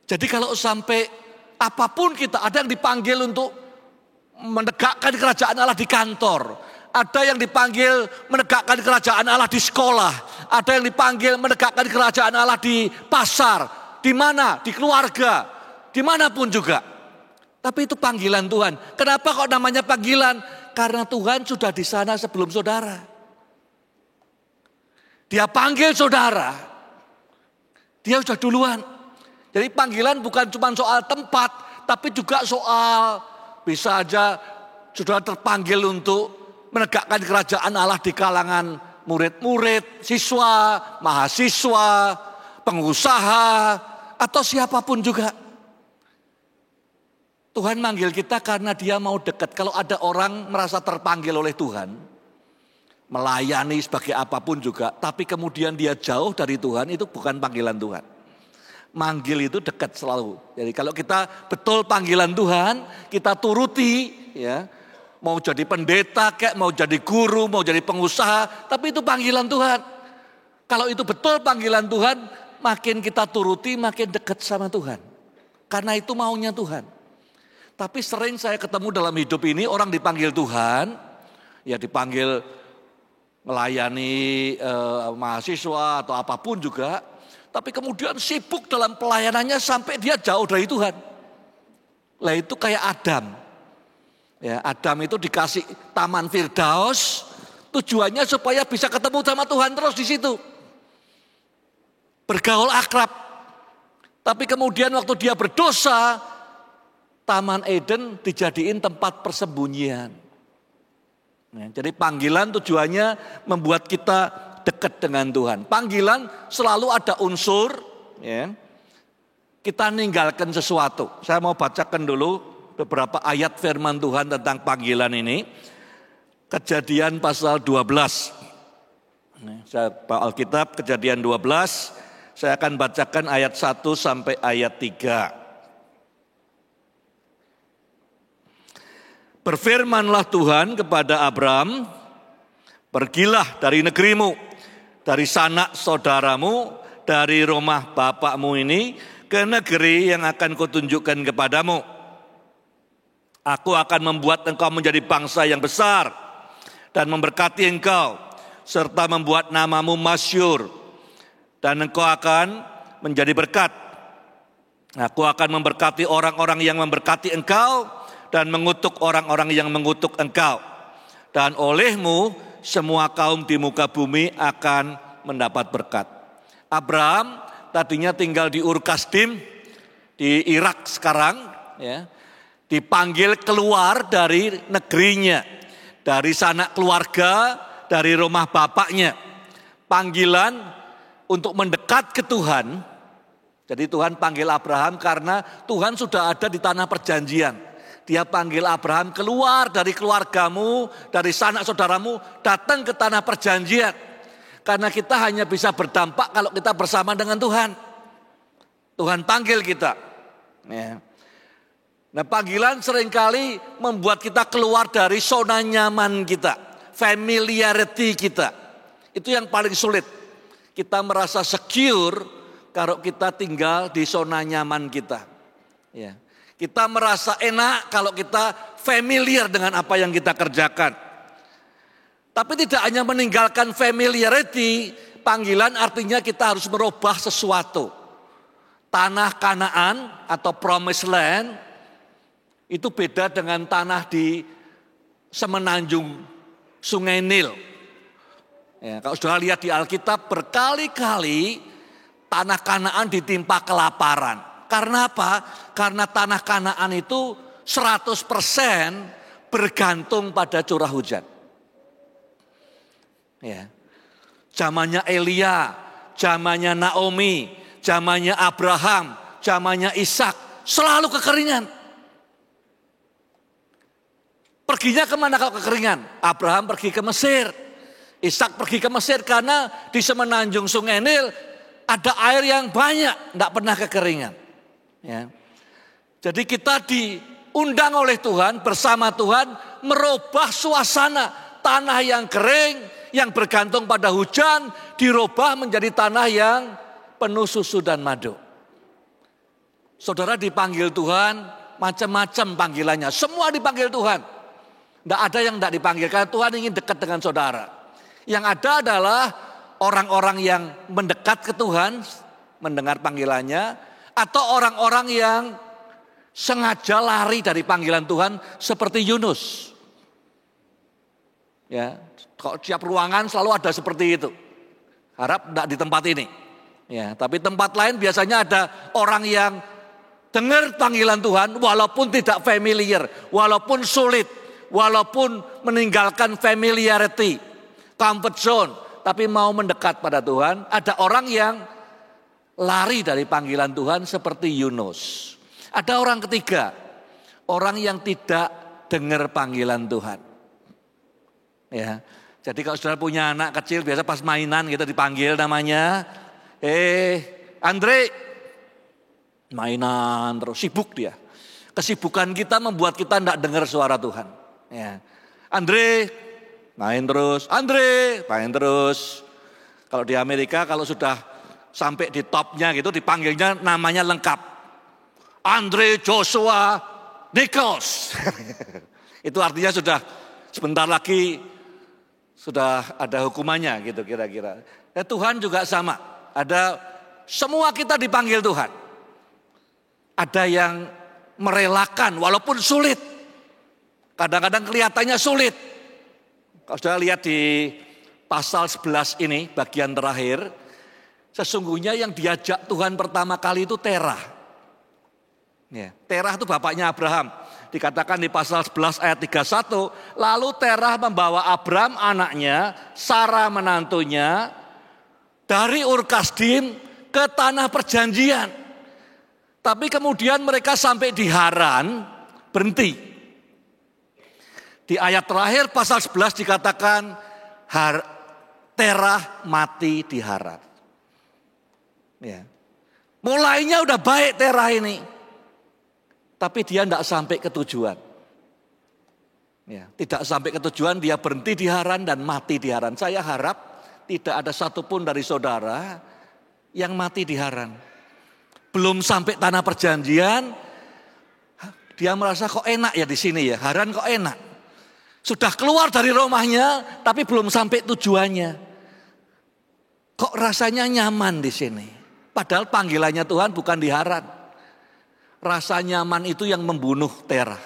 Jadi kalau sampai apapun kita, ada yang dipanggil untuk menegakkan kerajaan Allah di kantor. Ada yang dipanggil menegakkan kerajaan Allah di sekolah. Ada yang dipanggil menegakkan kerajaan Allah di pasar. Di mana? Di keluarga. Dimanapun juga. Tapi itu panggilan Tuhan. Kenapa kok namanya panggilan? Karena Tuhan sudah di sana sebelum saudara. Dia panggil saudara. Dia sudah duluan. Jadi panggilan bukan cuma soal tempat, tapi juga soal bisa aja sudah terpanggil untuk menegakkan kerajaan Allah di kalangan murid-murid, siswa, mahasiswa, pengusaha, atau siapapun juga. Tuhan manggil kita karena Dia mau dekat. Kalau ada orang merasa terpanggil oleh Tuhan, melayani sebagai apapun juga, tapi kemudian dia jauh dari Tuhan, itu bukan panggilan Tuhan. Manggil itu dekat selalu. Jadi kalau kita betul panggilan Tuhan, kita turuti, ya, mau jadi pendeta, kayak mau jadi guru, mau jadi pengusaha, tapi itu panggilan Tuhan. Kalau itu betul panggilan Tuhan, makin kita turuti, makin dekat sama Tuhan. Karena itu maunya Tuhan. Tapi sering saya ketemu dalam hidup ini orang dipanggil Tuhan, ya dipanggil melayani mahasiswa atau apapun juga. Tapi kemudian sibuk dalam pelayanannya sampai dia jauh dari Tuhan. Lah itu kayak Adam. Ya, Adam itu dikasih taman Firdaus, Tujuannya supaya bisa ketemu sama Tuhan terus di situ. Bergaul akrab. Tapi kemudian waktu dia berdosa, Taman Eden dijadiin tempat persembunyian. Nah, jadi panggilan tujuannya membuat kita dekat dengan Tuhan. Panggilan selalu ada unsur, ya, kita ninggalkan sesuatu. Saya mau bacakan dulu beberapa ayat firman Tuhan tentang panggilan ini. Kejadian pasal 12. Saya bawa Alkitab Kejadian 12. Saya akan bacakan ayat 1 sampai ayat 3. Berfirmanlah Tuhan kepada Abram, pergilah dari negerimu, dari sanak saudaramu, dari rumah bapakmu ini, ke negeri yang akan kutunjukkan kepadamu. Aku akan membuat engkau menjadi bangsa yang besar, dan memberkati engkau, serta membuat namamu masyhur, dan engkau akan menjadi berkat. Aku akan memberkati orang-orang yang memberkati engkau, dan mengutuk orang-orang yang mengutuk engkau. Dan olehmu semua kaum di muka bumi akan mendapat berkat. Abraham tadinya tinggal di Ur Kasdim, di Irak sekarang, ya, dipanggil keluar dari negerinya, dari sanak keluarga, dari rumah bapaknya. Panggilan untuk mendekat ke Tuhan. Jadi Tuhan panggil Abraham karena Tuhan sudah ada di tanah perjanjian. Dia panggil Abraham, keluar dari keluargamu, dari sanak saudaramu, datang ke tanah perjanjian. Karena kita hanya bisa berdampak kalau kita bersama dengan Tuhan. Tuhan panggil kita. Ya. Nah, panggilan seringkali membuat kita keluar dari zona nyaman kita, familiarity kita. Itu yang paling sulit. Kita merasa secure kalau kita tinggal di zona nyaman kita. Ya. Kita merasa enak kalau kita familiar dengan apa yang kita kerjakan. Tapi tidak hanya meninggalkan familiarity, panggilan artinya kita harus merubah sesuatu. Tanah Kanaan atau Promised Land itu beda dengan tanah di semenanjung Sungai Nil. Ya, kalau sudah lihat di Alkitab berkali-kali tanah Kanaan ditimpa kelaparan. Karena apa? Karena tanah Kanaan itu 100% bergantung pada curah hujan. Ya. Zamannya Elia, zamannya Naomi, zamannya Abraham, zamannya Ishak, selalu kekeringan. Perginya kemana kalau kekeringan? Abraham pergi ke Mesir, Ishak pergi ke Mesir karena di semenanjung Sungai Nil ada air yang banyak, tidak pernah kekeringan. Ya. Jadi kita diundang oleh Tuhan, bersama Tuhan merubah suasana. Tanah yang kering, yang bergantung pada hujan, dirubah menjadi tanah yang penuh susu dan madu. Saudara dipanggil Tuhan, macam-macam panggilannya. Semua dipanggil Tuhan. Tidak ada yang tidak dipanggil, karena Tuhan ingin dekat dengan saudara. Yang ada adalah orang-orang yang mendekat ke Tuhan, mendengar panggilannya, atau orang-orang yang sengaja lari dari panggilan Tuhan seperti Yunus. Ya, kalau tiap ruangan selalu ada seperti itu. Harap tidak di tempat ini. Ya, tapi tempat lain biasanya ada orang yang dengar panggilan Tuhan walaupun tidak familiar, walaupun sulit, walaupun meninggalkan familiarity, comfort zone, tapi mau mendekat pada Tuhan. Ada orang yang lari dari panggilan Tuhan seperti Yunus. Ada orang ketiga, orang yang tidak dengar panggilan Tuhan. Ya, jadi kalau saudara punya anak kecil, biasa pas mainan kita dipanggil namanya, Andre, mainan terus, sibuk dia. Kesibukan kita membuat kita tidak dengar suara Tuhan. Ya, Andre, main terus, Andre, main terus. Kalau di Amerika kalau sudah sampai di topnya gitu dipanggilnya namanya lengkap. Andre Joshua Nichols. Itu artinya sudah sebentar lagi sudah ada hukumannya gitu kira-kira. Ya, Tuhan juga sama. Semua kita dipanggil Tuhan. Ada yang merelakan walaupun sulit. Kadang-kadang kelihatannya sulit. Kalau sudah lihat di pasal 11 ini, bagian terakhir, sesungguhnya yang diajak Tuhan pertama kali itu Terah. Ya, Terah itu bapaknya Abraham. Dikatakan di pasal 11 ayat 31, lalu Terah membawa Abram anaknya, Sarah menantunya, dari Ur Kasdim ke tanah perjanjian. Tapi kemudian mereka sampai di Haran, berhenti. Di ayat terakhir pasal 11 dikatakan Terah mati di Haran. Ya. Mulainya udah baik Terah ini. Tapi dia tidak sampai ke tujuan. Ya, tidak sampai ke tujuan, dia berhenti di Haran dan mati di Haran. Saya harap tidak ada satupun dari saudara yang mati di Haran. Belum sampai tanah perjanjian, dia merasa kok enak ya di sini ya, Haran kok enak. Sudah keluar dari rumahnya, tapi belum sampai tujuannya. Kok rasanya nyaman di sini. Padahal panggilannya Tuhan bukan di Haran. Rasa nyaman itu yang membunuh Terah.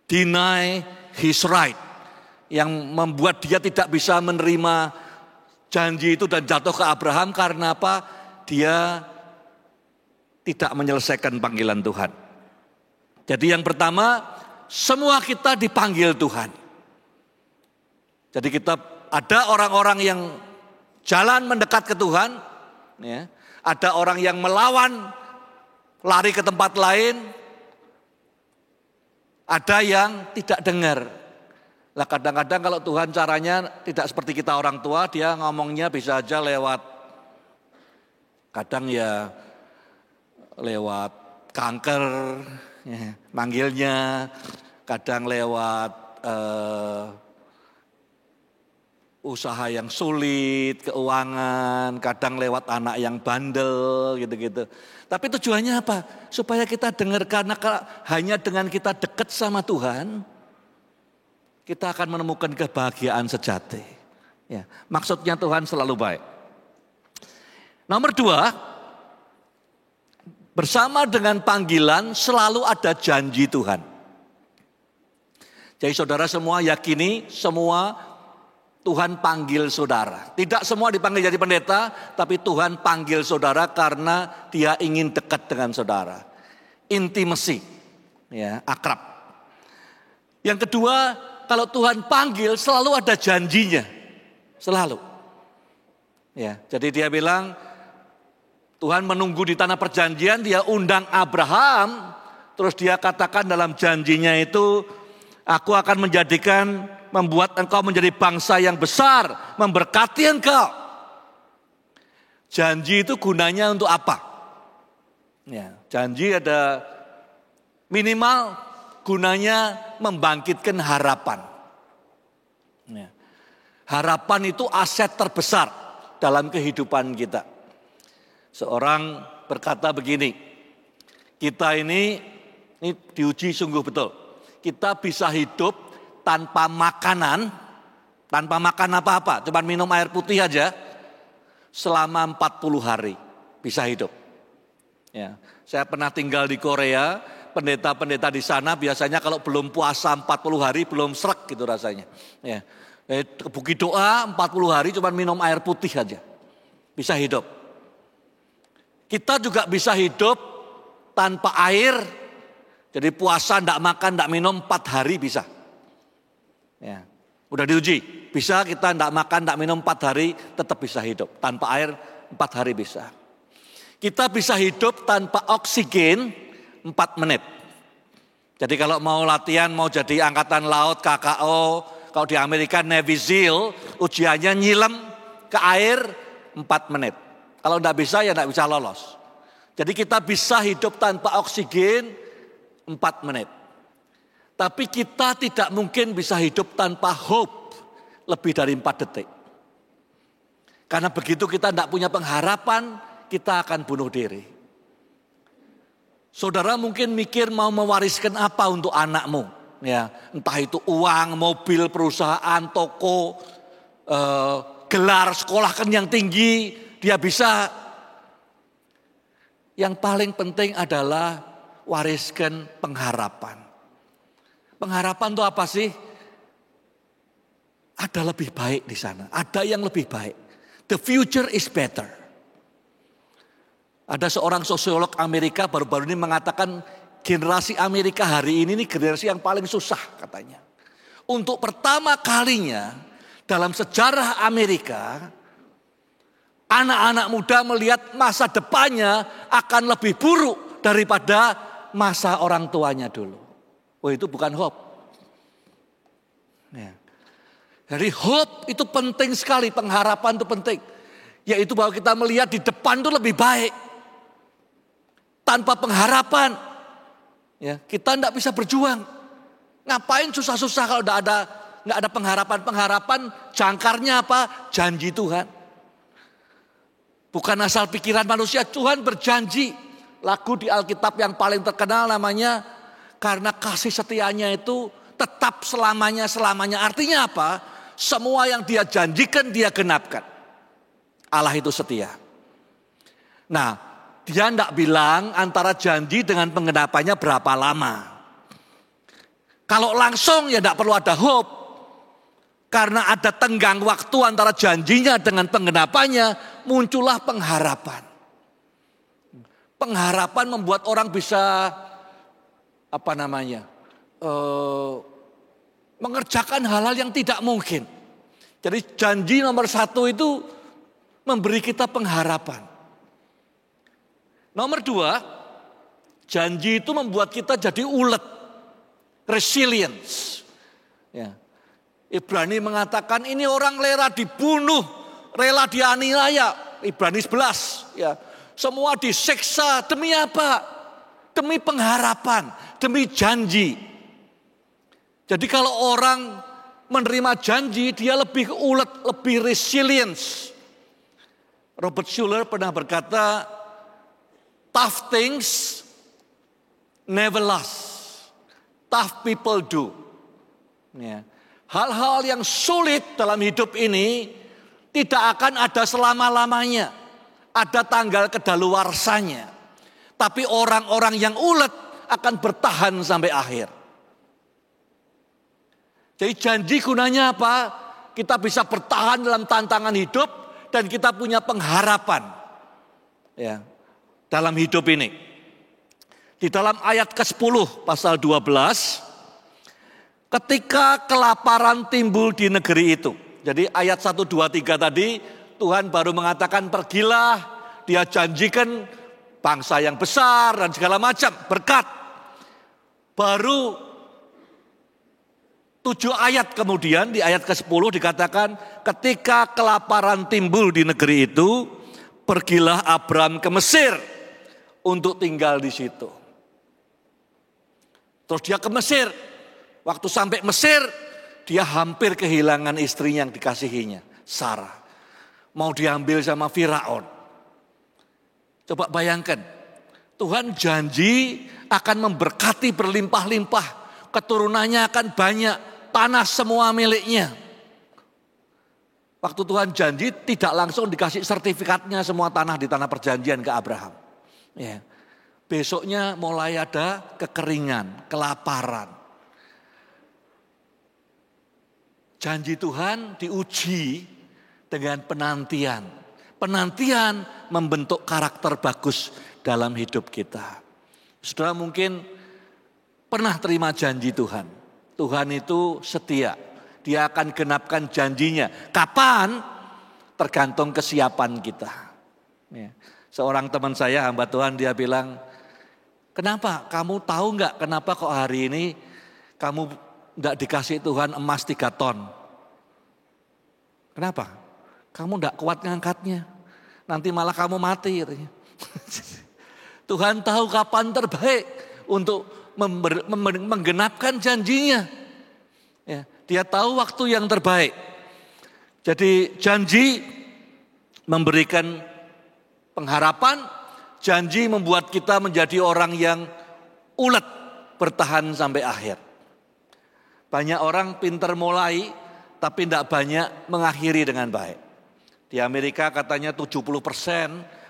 Deny his right. Yang membuat dia tidak bisa menerima janji itu dan jatuh ke Abraham karena apa? Dia tidak menyelesaikan panggilan Tuhan. Jadi yang pertama, semua kita dipanggil Tuhan. Jadi kita ada orang-orang yang jalan mendekat ke Tuhan, ya. Ada orang yang melawan, lari ke tempat lain, ada yang tidak dengar. Lah kadang-kadang kalau Tuhan caranya tidak seperti kita orang tua, dia ngomongnya bisa aja lewat, kadang ya lewat kanker, ya, manggilnya, kadang lewat usaha yang sulit, keuangan, kadang lewat anak yang bandel, gitu-gitu. Tapi tujuannya apa? Supaya kita dengar, karena hanya dengan kita dekat sama Tuhan, kita akan menemukan kebahagiaan sejati. Ya, maksudnya Tuhan selalu baik. Nomor 2, bersama dengan panggilan selalu ada janji Tuhan. Jadi saudara semua yakini semua Tuhan panggil saudara. Tidak semua dipanggil jadi pendeta, tapi Tuhan panggil saudara karena Dia ingin dekat dengan saudara. Intimacy, ya, akrab. Yang kedua, kalau Tuhan panggil selalu ada janjinya. Selalu. Ya, jadi dia bilang Tuhan menunggu di tanah perjanjian, dia undang Abraham, terus dia katakan dalam janjinya itu, aku akan membuat engkau menjadi bangsa yang besar, memberkati engkau. Janji itu gunanya untuk apa? Ya, janji ada minimal gunanya membangkitkan harapan. Ya. Harapan itu aset terbesar dalam kehidupan kita. Seorang berkata begini, kita ini diuji sungguh betul. Kita bisa hidup tanpa makanan, tanpa makan apa-apa, cuma minum air putih aja, selama 40 hari bisa hidup. Ya, saya pernah tinggal di Korea, pendeta-pendeta di sana biasanya kalau belum puasa 40 hari belum srek gitu rasanya. Ya, bukit doa 40 hari cuma minum air putih aja, bisa hidup. Kita juga bisa hidup tanpa air, jadi puasa enggak makan, enggak minum 4 hari bisa. Ya, udah diuji, bisa kita enggak makan, enggak minum 4 hari tetap bisa hidup. Tanpa air 4 hari bisa. Kita bisa hidup tanpa oksigen 4 menit. Jadi kalau mau latihan, mau jadi angkatan laut, KKO, kalau di Amerika Navy SEAL, ujiannya nyilam ke air 4 menit. Kalau enggak bisa ya enggak bisa lolos. Jadi kita bisa hidup tanpa oksigen 4 menit. Tapi kita tidak mungkin bisa hidup tanpa hope lebih dari 4 detik. Karena begitu kita tidak punya pengharapan, kita akan bunuh diri. Saudara mungkin mikir mau mewariskan apa untuk anakmu. Ya, entah itu uang, mobil, perusahaan, toko, gelar sekolah kan yang tinggi, dia bisa. Yang paling penting adalah wariskan pengharapan. Pengharapan itu apa sih? ada lebih baik di sana. Ada yang lebih baik. The future is better. Ada seorang sosiolog Amerika baru-baru ini mengatakan generasi Amerika hari ini generasi yang paling susah katanya. Untuk pertama kalinya dalam sejarah Amerika, anak-anak muda melihat masa depannya akan lebih buruk daripada masa orang tuanya dulu. Oh, itu bukan hope. Ya. Jadi hope itu penting sekali, pengharapan itu penting. Yaitu bahwa kita melihat di depan itu lebih baik. Tanpa pengharapan, ya, kita tidak bisa berjuang. Ngapain susah-susah kalau nggak ada pengharapan? Pengharapan jangkarnya apa? Janji Tuhan. Bukan asal pikiran manusia. Tuhan berjanji. Lagu di Alkitab yang paling terkenal namanya karena kasih setianya itu tetap selamanya-selamanya. Artinya apa? Semua yang dia janjikan dia genapkan. Allah itu setia. Nah, dia tidak bilang antara janji dengan penggenapannya berapa lama. Kalau langsung ya tidak perlu ada hope. Karena ada tenggang waktu antara janjinya dengan penggenapannya, muncullah pengharapan. Pengharapan membuat orang bisa mengerjakan hal-hal yang tidak mungkin. Jadi janji nomor 1 itu memberi kita pengharapan. Nomor 2, janji itu membuat kita jadi ulet, resilience. Ya. Ibrani mengatakan ini orang rela dibunuh, rela dianiaya. Ibrani 11. Ya. Semua disiksa demi apa? Demi pengharapan, demi janji. Jadi kalau orang menerima janji, dia lebih ulet, lebih resilience. Robert Schuller pernah berkata, tough things never last. Tough people do. Ya. Hal-hal yang sulit dalam hidup ini tidak akan ada selama-lamanya. Ada tanggal kedaluarsanya. Tapi orang-orang yang ulet akan bertahan sampai akhir. Jadi janji gunanya apa? Kita bisa bertahan dalam tantangan hidup dan kita punya pengharapan ya, dalam hidup ini. Di dalam ayat ke-10 pasal 12, ketika kelaparan timbul di negeri itu. Jadi ayat 1, 2, 3 tadi Tuhan baru mengatakan pergilah, dia janjikan bangsa yang besar dan segala macam berkat. Baru 7 ayat kemudian di ayat ke-10 dikatakan ketika kelaparan timbul di negeri itu, pergilah Abram ke Mesir untuk tinggal di situ. Terus dia ke Mesir. Waktu sampai Mesir, dia hampir kehilangan istrinya yang dikasihinya, Sarah. Mau diambil sama Firaun. Coba bayangkan, Tuhan janji akan memberkati berlimpah-limpah, keturunannya akan banyak. Tanah semua miliknya. Waktu Tuhan janji tidak langsung dikasih sertifikatnya semua tanah di tanah perjanjian ke Abraham. Ya. Besoknya mulai ada kekeringan, kelaparan. Janji Tuhan diuji dengan penantian. Penantian membentuk karakter bagus dalam hidup kita. Saudara mungkin pernah terima janji Tuhan. Tuhan itu setia. Dia akan genapkan janjinya. Kapan? Tergantung kesiapan kita. Ya. Seorang teman saya, hamba Tuhan, dia bilang, kenapa? Kamu tahu nggak kenapa kok hari ini kamu nggak dikasih Tuhan emas 3 ton? Kenapa? Kamu nggak kuat ngangkatnya. Nanti malah kamu mati. Tuhan tahu kapan terbaik untuk menggenapkan janjinya. Ya, dia tahu waktu yang terbaik. Jadi janji memberikan pengharapan, janji membuat kita menjadi orang yang ulet, bertahan sampai akhir. Banyak orang pintar mulai, tapi tidak banyak mengakhiri dengan baik. Di Amerika katanya 70%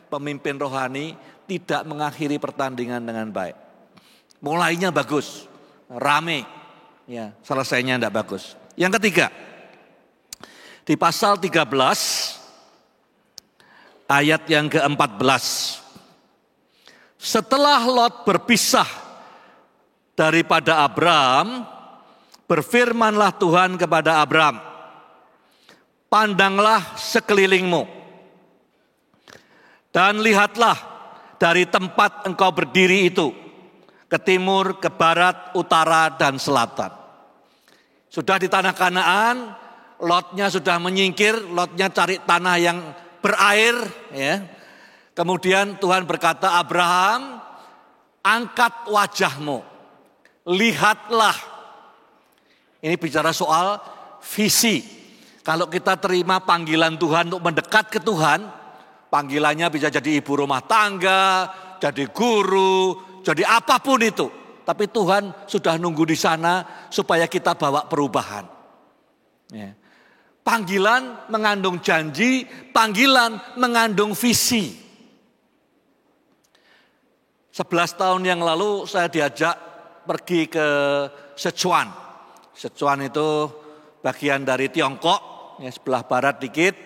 pemimpin rohani tidak mengakhiri pertandingan dengan baik. Mulainya bagus, rame, ya selesainya tidak bagus. Yang ketiga, Di pasal 13 ayat yang ke-14. Setelah Lot berpisah daripada Abram, berfirmanlah Tuhan kepada Abram, pandanglah sekelilingmu dan lihatlah dari tempat engkau berdiri itu, ke timur, ke barat, utara, dan selatan. Sudah di tanah Kanaan, Lotnya sudah menyingkir, Lotnya cari tanah yang berair. Ya. Kemudian Tuhan berkata, Abraham, angkat wajahmu, lihatlah. Ini bicara soal visi. Kalau kita terima panggilan Tuhan untuk mendekat ke Tuhan, panggilannya bisa jadi ibu rumah tangga, jadi guru, jadi apapun itu. Tapi Tuhan sudah nunggu di sana supaya kita bawa perubahan. Ya. Panggilan mengandung janji, panggilan mengandung visi. 11 tahun yang lalu saya diajak pergi ke Sichuan. Sichuan itu bagian dari Tiongkok, ya, sebelah barat dikit.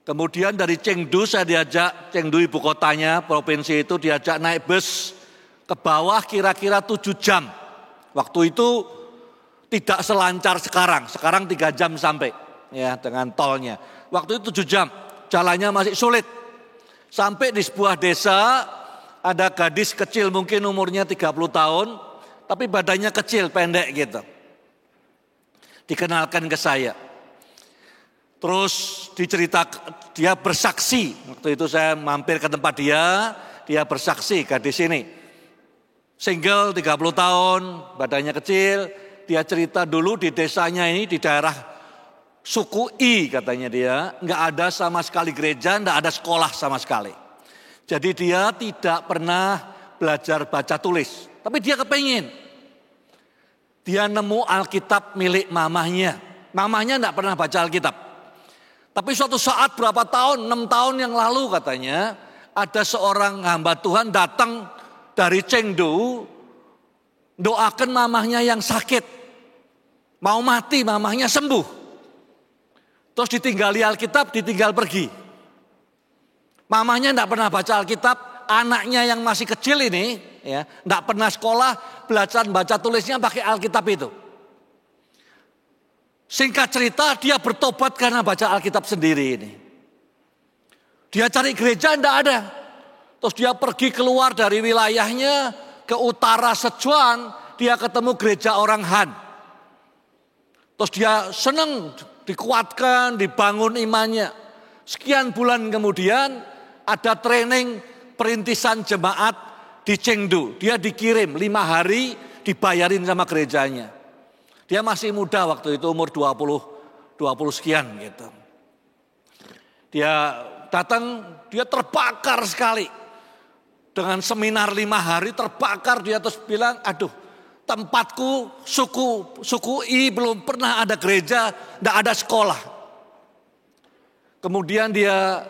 Kemudian dari Chengdu saya diajak, Chengdu ibu kotanya, provinsi itu, diajak naik bus ke bawah kira-kira 7 jam. Waktu itu tidak selancar sekarang 3 jam sampai. Ya, dengan tolnya. Waktu itu 7 jam, jalannya masih sulit. Sampai di sebuah desa, ada gadis kecil mungkin umurnya 30 tahun, tapi badannya kecil, pendek gitu. Dikenalkan ke saya. Terus dia bersaksi, waktu itu saya mampir ke tempat dia bersaksi, gadis ini. Single 30 tahun, badannya kecil, dia cerita dulu di desanya ini, di daerah suku I katanya dia, nggak ada sama sekali gereja, nggak ada sekolah sama sekali. Jadi dia tidak pernah belajar baca tulis, tapi dia kepengin. Dia nemu Alkitab milik mamahnya. Mamahnya nggak pernah baca Alkitab. Tapi suatu saat berapa tahun, 6 tahun yang lalu katanya, ada seorang hamba Tuhan datang dari Chengdu, doakan mamahnya yang sakit. Mau mati, mamahnya sembuh. Terus ditinggali Alkitab, ditinggal pergi. Mamahnya tidak pernah baca Alkitab, anaknya yang masih kecil ini, ya, tidak pernah sekolah, belajar baca tulisnya pakai Alkitab itu. Singkat cerita, dia bertobat karena baca Alkitab sendiri ini. Dia cari gereja, tidak ada. Terus dia pergi keluar dari wilayahnya ke utara Sichuan, dia ketemu gereja orang Han. Terus dia senang, dikuatkan, dibangun imannya. Sekian bulan kemudian ada training perintisan jemaat di Chengdu. Dia dikirim 5 hari, dibayarin sama gerejanya. Dia masih muda waktu itu, umur 20 sekian gitu. Dia datang, dia terbakar sekali. Dengan seminar 5 hari terbakar, dia terus bilang, aduh, tempatku, suku I belum pernah ada gereja, tidak ada sekolah. Kemudian dia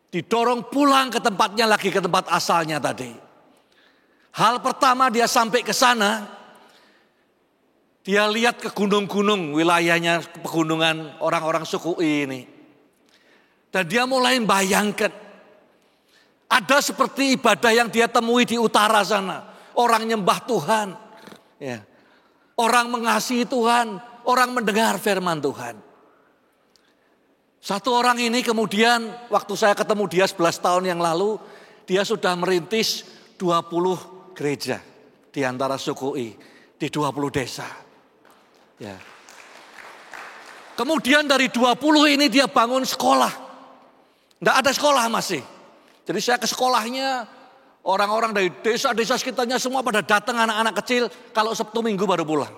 didorong pulang ke tempatnya lagi, ke tempat asalnya tadi. Hal pertama dia sampai ke sana, dia lihat ke gunung-gunung, wilayahnya pegunungan orang-orang suku I ini. Dan dia mulai membayangkan, ada seperti ibadah yang dia temui di utara sana. Orang nyembah Tuhan, ya. Orang mengasihi Tuhan, orang mendengar firman Tuhan. Satu orang ini kemudian waktu saya ketemu dia 11 tahun yang lalu, dia sudah merintis 20 gereja di antara suku I, di 20 desa. Ya. Kemudian dari 20 ini dia bangun sekolah. Tidak ada sekolah masih. Jadi saya ke sekolahnya, orang-orang dari desa-desa sekitarnya semua pada datang, anak-anak kecil, kalau Sabtu Minggu baru pulang.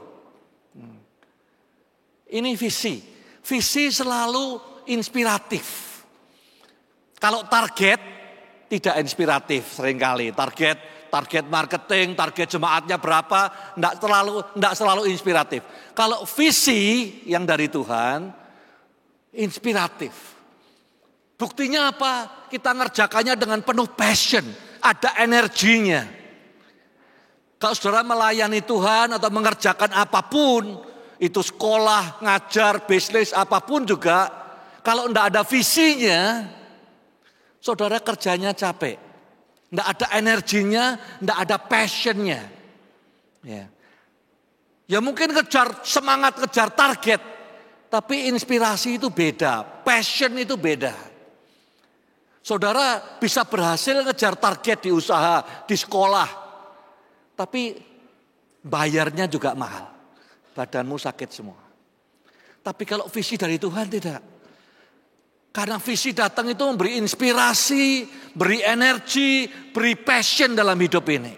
Ini visi. Visi selalu inspiratif. Kalau target tidak inspiratif seringkali. Target marketing, target jemaatnya berapa, enggak selalu inspiratif. Kalau visi yang dari Tuhan, inspiratif. Buktinya apa? Kita ngerjakannya dengan penuh passion, ada energinya. Kalau saudara melayani Tuhan atau mengerjakan apapun, itu sekolah, ngajar, bisnis, apapun juga, kalau enggak ada visinya, saudara kerjanya capek. Enggak ada energinya, enggak ada passionnya. Ya mungkin semangat kejar target, tapi inspirasi itu beda, passion itu beda. Saudara bisa berhasil ngejar target di usaha, di sekolah, tapi bayarnya juga mahal. Badanmu sakit semua. Tapi kalau visi dari Tuhan tidak. Karena visi datang itu memberi inspirasi, beri energi, beri passion dalam hidup ini.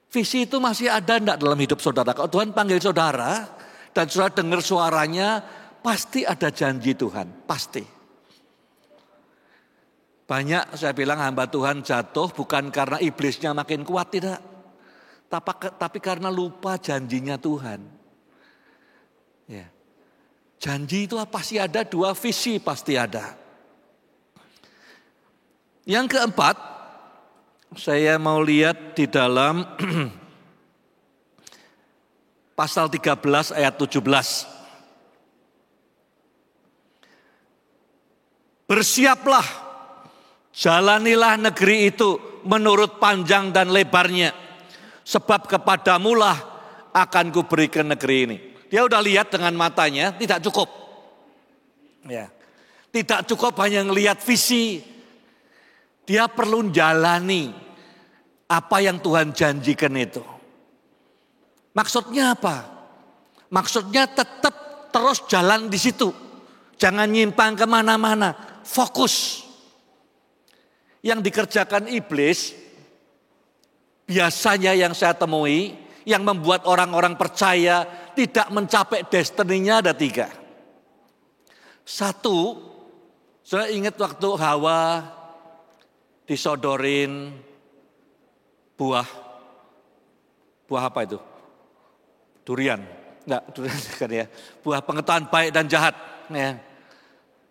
Visi itu masih ada enggak dalam hidup saudara? Kalau Tuhan panggil saudara dan saudara dengar suaranya, pasti ada janji Tuhan, pasti. Banyak saya bilang hamba Tuhan jatuh bukan karena iblisnya makin kuat, tidak. Tapi karena lupa janjinya Tuhan. Ya. Janji itu pasti ada, dua visi pasti ada. Yang keempat, saya mau lihat di dalam pasal 13 ayat 17. Bersiaplah, jalanilah negeri itu menurut panjang dan lebarnya. Sebab kepadamulah akan kuberikan negeri ini. Dia udah lihat dengan matanya, tidak cukup. Ya. Tidak cukup hanya ngelihat visi. Dia perlu jalani apa yang Tuhan janjikan itu. Maksudnya apa? Maksudnya tetap terus jalan di situ. Jangan nyimpang kemana-mana. Fokus. Yang dikerjakan iblis, biasanya yang saya temui, yang membuat orang-orang percaya tidak mencapai destininya ada 3. 1, saya ingat waktu Hawa disodorin buah apa itu? Durian. Enggak, durian kan ya. Buah pengetahuan baik dan jahat. Ya.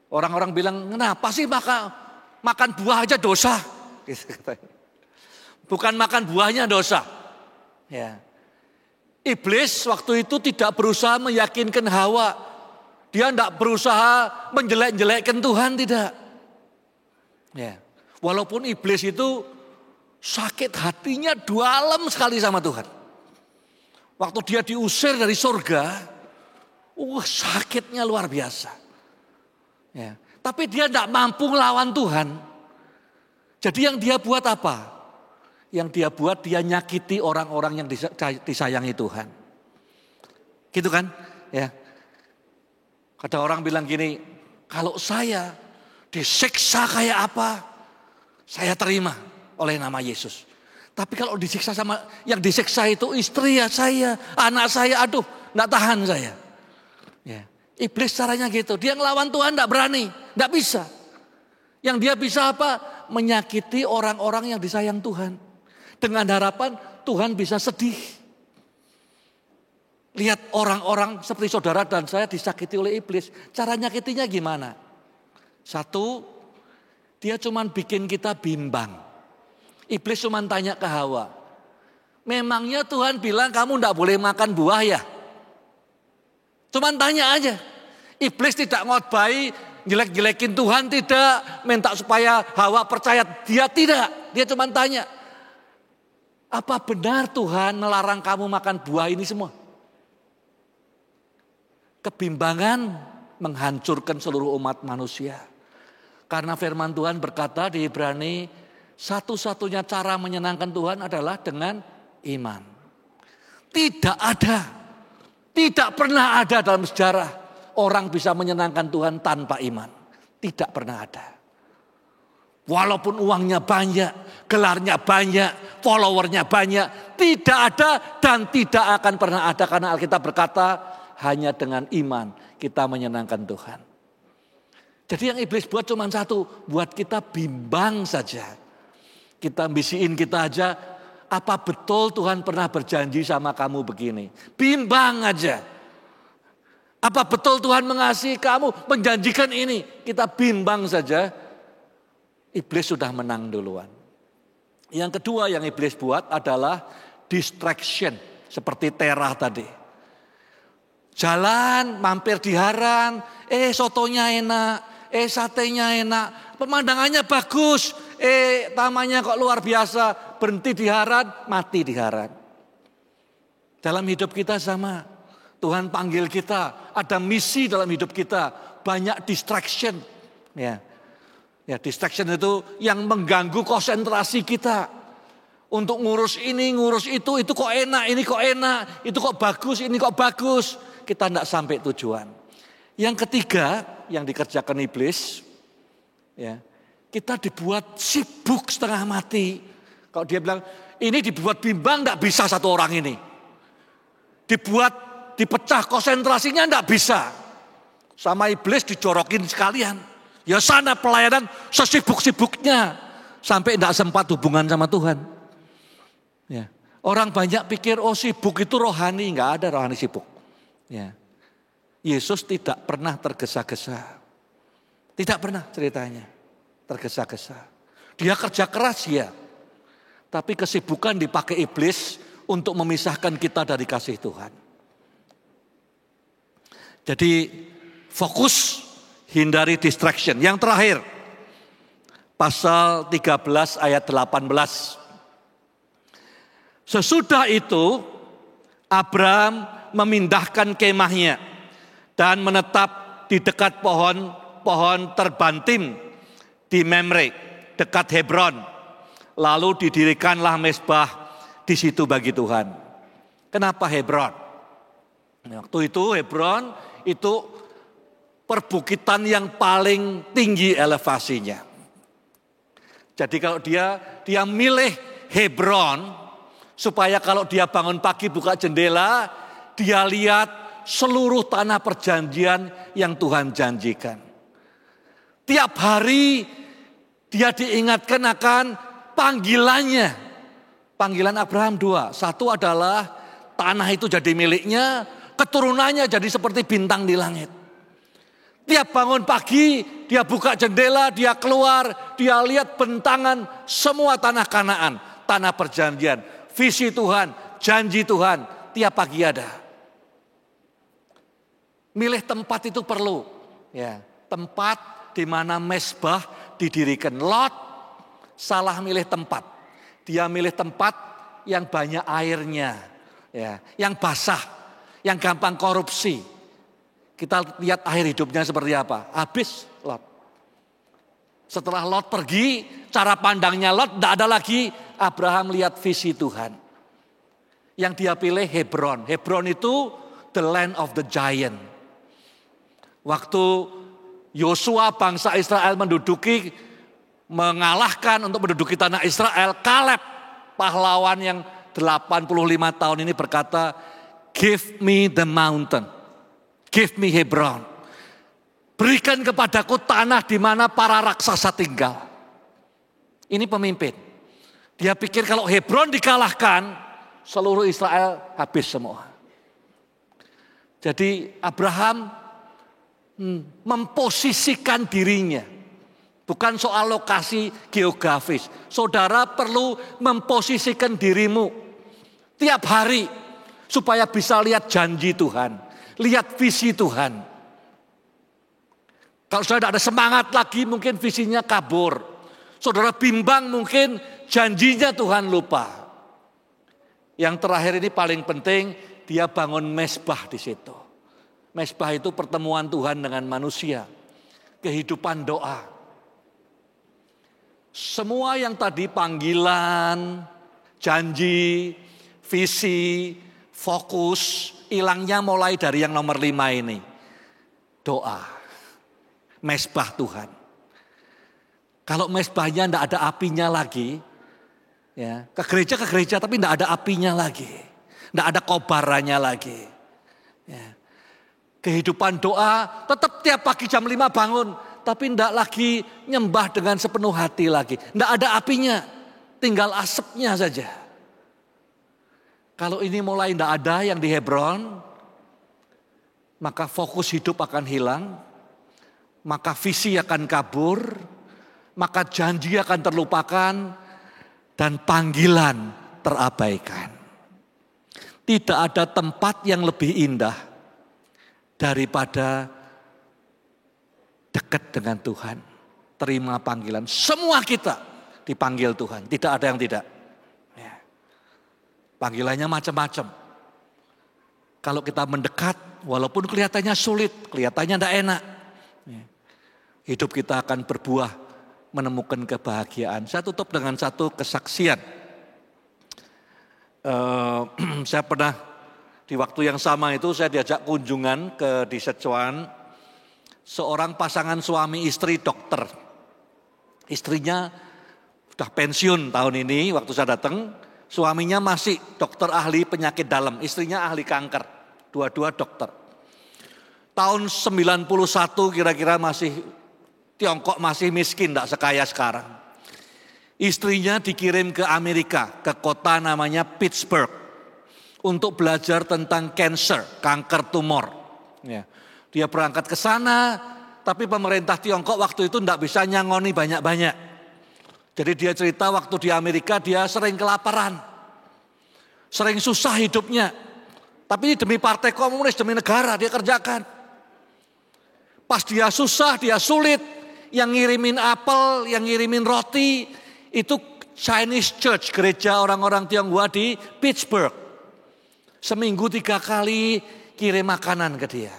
Orang-orang bilang, kenapa sih makan buah aja dosa? Bukan makan buahnya dosa. Ya. Iblis waktu itu tidak berusaha meyakinkan Hawa. Dia tidak berusaha menjelek-jelekkan Tuhan, tidak. Ya. Walaupun iblis itu sakit hatinya dalam sekali sama Tuhan. Waktu dia diusir dari surga, sakitnya luar biasa. Ya. Tapi dia tidak mampu melawan Tuhan. Jadi yang dia buat apa? Yang dia buat, dia nyakiti orang-orang yang disayangi Tuhan. Gitu kan? Ya. Ada orang bilang gini, kalau saya disiksa kayak apa, saya terima oleh nama Yesus. Tapi kalau disiksa sama yang disiksa itu istri ya saya, anak saya, aduh, enggak tahan saya. Ya. Iblis caranya gitu, dia ngelawan Tuhan enggak berani, enggak bisa. Yang dia bisa apa? Menyakiti orang-orang yang disayang Tuhan. Dengan harapan Tuhan bisa sedih. Lihat orang-orang seperti saudara dan saya disakiti oleh iblis. Cara nyakitinya gimana? 1, dia cuman bikin kita bimbang. Iblis cuman tanya ke Hawa. Memangnya Tuhan bilang kamu enggak boleh makan buah ya? Cuman tanya aja. Iblis tidak ngotbai, jelek-jelekin Tuhan tidak. Minta supaya Hawa percaya, dia tidak. Dia cuman tanya. Apa benar Tuhan melarang kamu makan buah ini semua? Kebimbangan menghancurkan seluruh umat manusia. Karena firman Tuhan berkata di Ibrani, satu-satunya cara menyenangkan Tuhan adalah dengan iman. Tidak pernah ada dalam sejarah orang bisa menyenangkan Tuhan tanpa iman. Tidak pernah ada. Walaupun uangnya banyak, gelarnya banyak, followernya banyak, tidak ada dan tidak akan pernah ada. Karena Alkitab berkata, hanya dengan iman kita menyenangkan Tuhan. Jadi yang iblis buat cuma satu, buat kita bimbang saja. Kita bisiin kita aja, apa betul Tuhan pernah berjanji sama kamu begini? Bimbang aja. Apa betul Tuhan mengasihi kamu, menjanjikan ini? Kita bimbang saja. Iblis sudah menang duluan. Yang kedua yang iblis buat adalah distraction. Seperti Terah tadi. Jalan, mampir di Haran, sotonya enak, satenya enak, pemandangannya bagus, tamannya kok luar biasa, berhenti di Haran, mati di Haran. Dalam hidup kita sama, Tuhan panggil kita, ada misi dalam hidup kita, banyak distraction. Ya, distraction itu yang mengganggu konsentrasi kita. Untuk ngurus ini, ngurus itu kok enak, ini kok enak, itu kok bagus, ini kok bagus. Kita tidak sampai tujuan. Yang ketiga yang dikerjakan iblis, ya, kita dibuat sibuk setengah mati. Kalau dia bilang ini dibuat bimbang, tidak bisa satu orang ini. Dipecah konsentrasinya tidak bisa. Sama iblis dijorokin sekalian. Ya sana pelayanan sesibuk-sibuknya sampai tidak sempat hubungan sama Tuhan. Ya. Orang banyak pikir sibuk itu rohani, nggak ada rohani sibuk. Ya. Yesus tidak pernah tergesa-gesa. Tidak pernah ceritanya tergesa-gesa. Dia kerja keras ya. Tapi kesibukan dipakai iblis untuk memisahkan kita dari kasih Tuhan. Jadi fokus, hindari distraction. Yang terakhir, pasal 13 ayat 18. Sesudah itu Abraham memindahkan kemahnya dan menetap di dekat pohon terbantim di Mamre, dekat Hebron. Lalu didirikanlah mezbah di situ bagi Tuhan. Kenapa Hebron? Waktu itu Hebron itu perbukitan yang paling tinggi elevasinya. Jadi kalau dia milih Hebron supaya kalau dia bangun pagi buka jendela, dia lihat seluruh tanah perjanjian yang Tuhan janjikan. Tiap hari dia diingatkan akan panggilannya. Panggilan Abraham 2. Satu adalah tanah itu jadi miliknya, keturunannya jadi seperti bintang di langit. Tiap bangun pagi, dia buka jendela, dia keluar, dia lihat bentangan semua tanah Kanaan, tanah perjanjian, visi Tuhan, janji Tuhan, tiap pagi ada. Milih tempat itu perlu, ya, tempat di mana mezbah didirikan. Lot salah milih tempat. Dia milih tempat yang banyak airnya, ya, yang basah, yang gampang korupsi. Kita lihat akhir hidupnya seperti apa. Habis Lot. Setelah Lot pergi, cara pandangnya Lot tidak ada lagi. Abraham lihat visi Tuhan. Yang dia pilih Hebron. Hebron itu the land of the giant. Waktu Yosua bangsa Israel mengalahkan untuk menduduki tanah Israel, Kaleb pahlawan yang 85 tahun ini berkata, "Give me the mountain, give me Hebron. Berikan kepadaku tanah di mana para raksasa tinggal." Ini pemimpin. Dia pikir kalau Hebron dikalahkan, seluruh Israel habis semua. Jadi Abraham memposisikan dirinya. Bukan soal lokasi geografis. Saudara perlu memposisikan dirimu tiap hari supaya bisa lihat janji Tuhan, lihat visi Tuhan. Kalau saudara tidak ada semangat lagi, mungkin visinya kabur. Saudara bimbang, mungkin janjinya Tuhan lupa. Yang terakhir ini paling penting, dia bangun mezbah di situ. Mezbah itu pertemuan Tuhan dengan manusia, kehidupan doa. Semua yang tadi panggilan, janji, visi, fokus, hilangnya mulai dari yang nomor 5 ini. Doa, mezbah Tuhan. Kalau mezbahnya tidak ada apinya lagi, ya, ke gereja tapi tidak ada apinya lagi. Tidak ada kobarannya lagi. Ya. Kehidupan doa tetap tiap pagi jam 5 bangun. Tapi tidak lagi nyembah dengan sepenuh hati lagi. Tidak ada apinya, tinggal asapnya saja. Kalau ini mulai tidak ada yang di Hebron, maka fokus hidup akan hilang. Maka visi akan kabur. Maka janji akan terlupakan. Dan panggilan terabaikan. Tidak ada tempat yang lebih indah daripada dekat dengan Tuhan. Terima panggilan. Semua kita dipanggil Tuhan. Tidak ada yang tidak. Ya. Panggilannya macam-macam. Kalau kita mendekat, walaupun kelihatannya sulit, kelihatannya tidak enak. Ya. Hidup kita akan berbuah, menemukan kebahagiaan. Saya tutup dengan satu kesaksian. Saya pernah di waktu yang sama itu saya diajak kunjungan di Sichuan. Seorang pasangan suami istri dokter. Istrinya sudah pensiun tahun ini waktu saya datang. Suaminya masih dokter ahli penyakit dalam. Istrinya ahli kanker. Dua-dua dokter. Tahun 91 kira-kira Tiongkok masih miskin, tidak sekaya sekarang. Istrinya dikirim ke Amerika, ke kota namanya Pittsburgh. Untuk belajar tentang kanker tumor. Ya. Dia berangkat ke sana, tapi pemerintah Tiongkok waktu itu tidak bisa nyangoni banyak-banyak. Jadi dia cerita waktu di Amerika dia sering kelaparan. Sering susah hidupnya. Tapi demi partai komunis, demi negara dia kerjakan. Pas dia susah, dia sulit. Yang ngirimin apel, yang ngirimin roti, itu Chinese Church, gereja orang-orang Tionghoa di Pittsburgh. Seminggu 3 kali kirim makanan ke dia.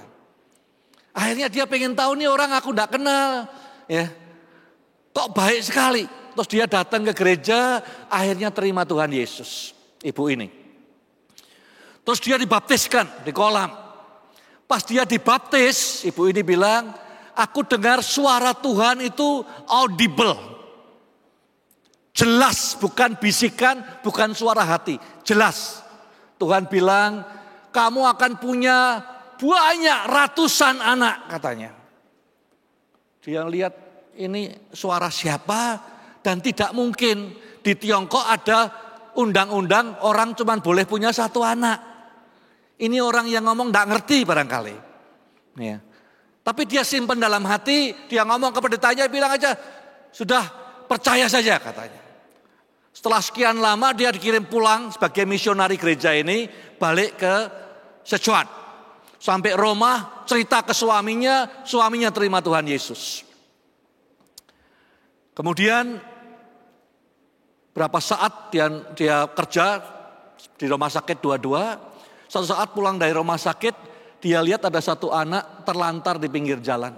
Akhirnya dia pengen tahu nih orang aku tidak kenal. Ya. Kok baik sekali. Terus dia datang ke gereja, akhirnya terima Tuhan Yesus. Ibu ini. Terus dia dibaptiskan di kolam. Pas dia dibaptis, ibu ini bilang, aku dengar suara Tuhan itu audible. Jelas, bukan bisikan, bukan suara hati. Jelas. Tuhan bilang, kamu akan punya banyak ratusan anak katanya. Dia lihat ini suara siapa dan tidak mungkin di Tiongkok ada undang-undang orang cuma boleh punya 1 anak. Ini orang yang ngomong tidak ngerti barangkali. Ya. Tapi dia simpan dalam hati, dia ngomong ke pendetanya bilang aja, sudah percaya saja katanya. Setelah sekian lama dia dikirim pulang sebagai misionari gereja ini balik ke Sichuan. Sampai Roma cerita ke suaminya, suaminya terima Tuhan Yesus. Kemudian berapa saat dia kerja di rumah sakit dua-dua. Suatu saat pulang dari rumah sakit, dia lihat ada 1 anak terlantar di pinggir jalan.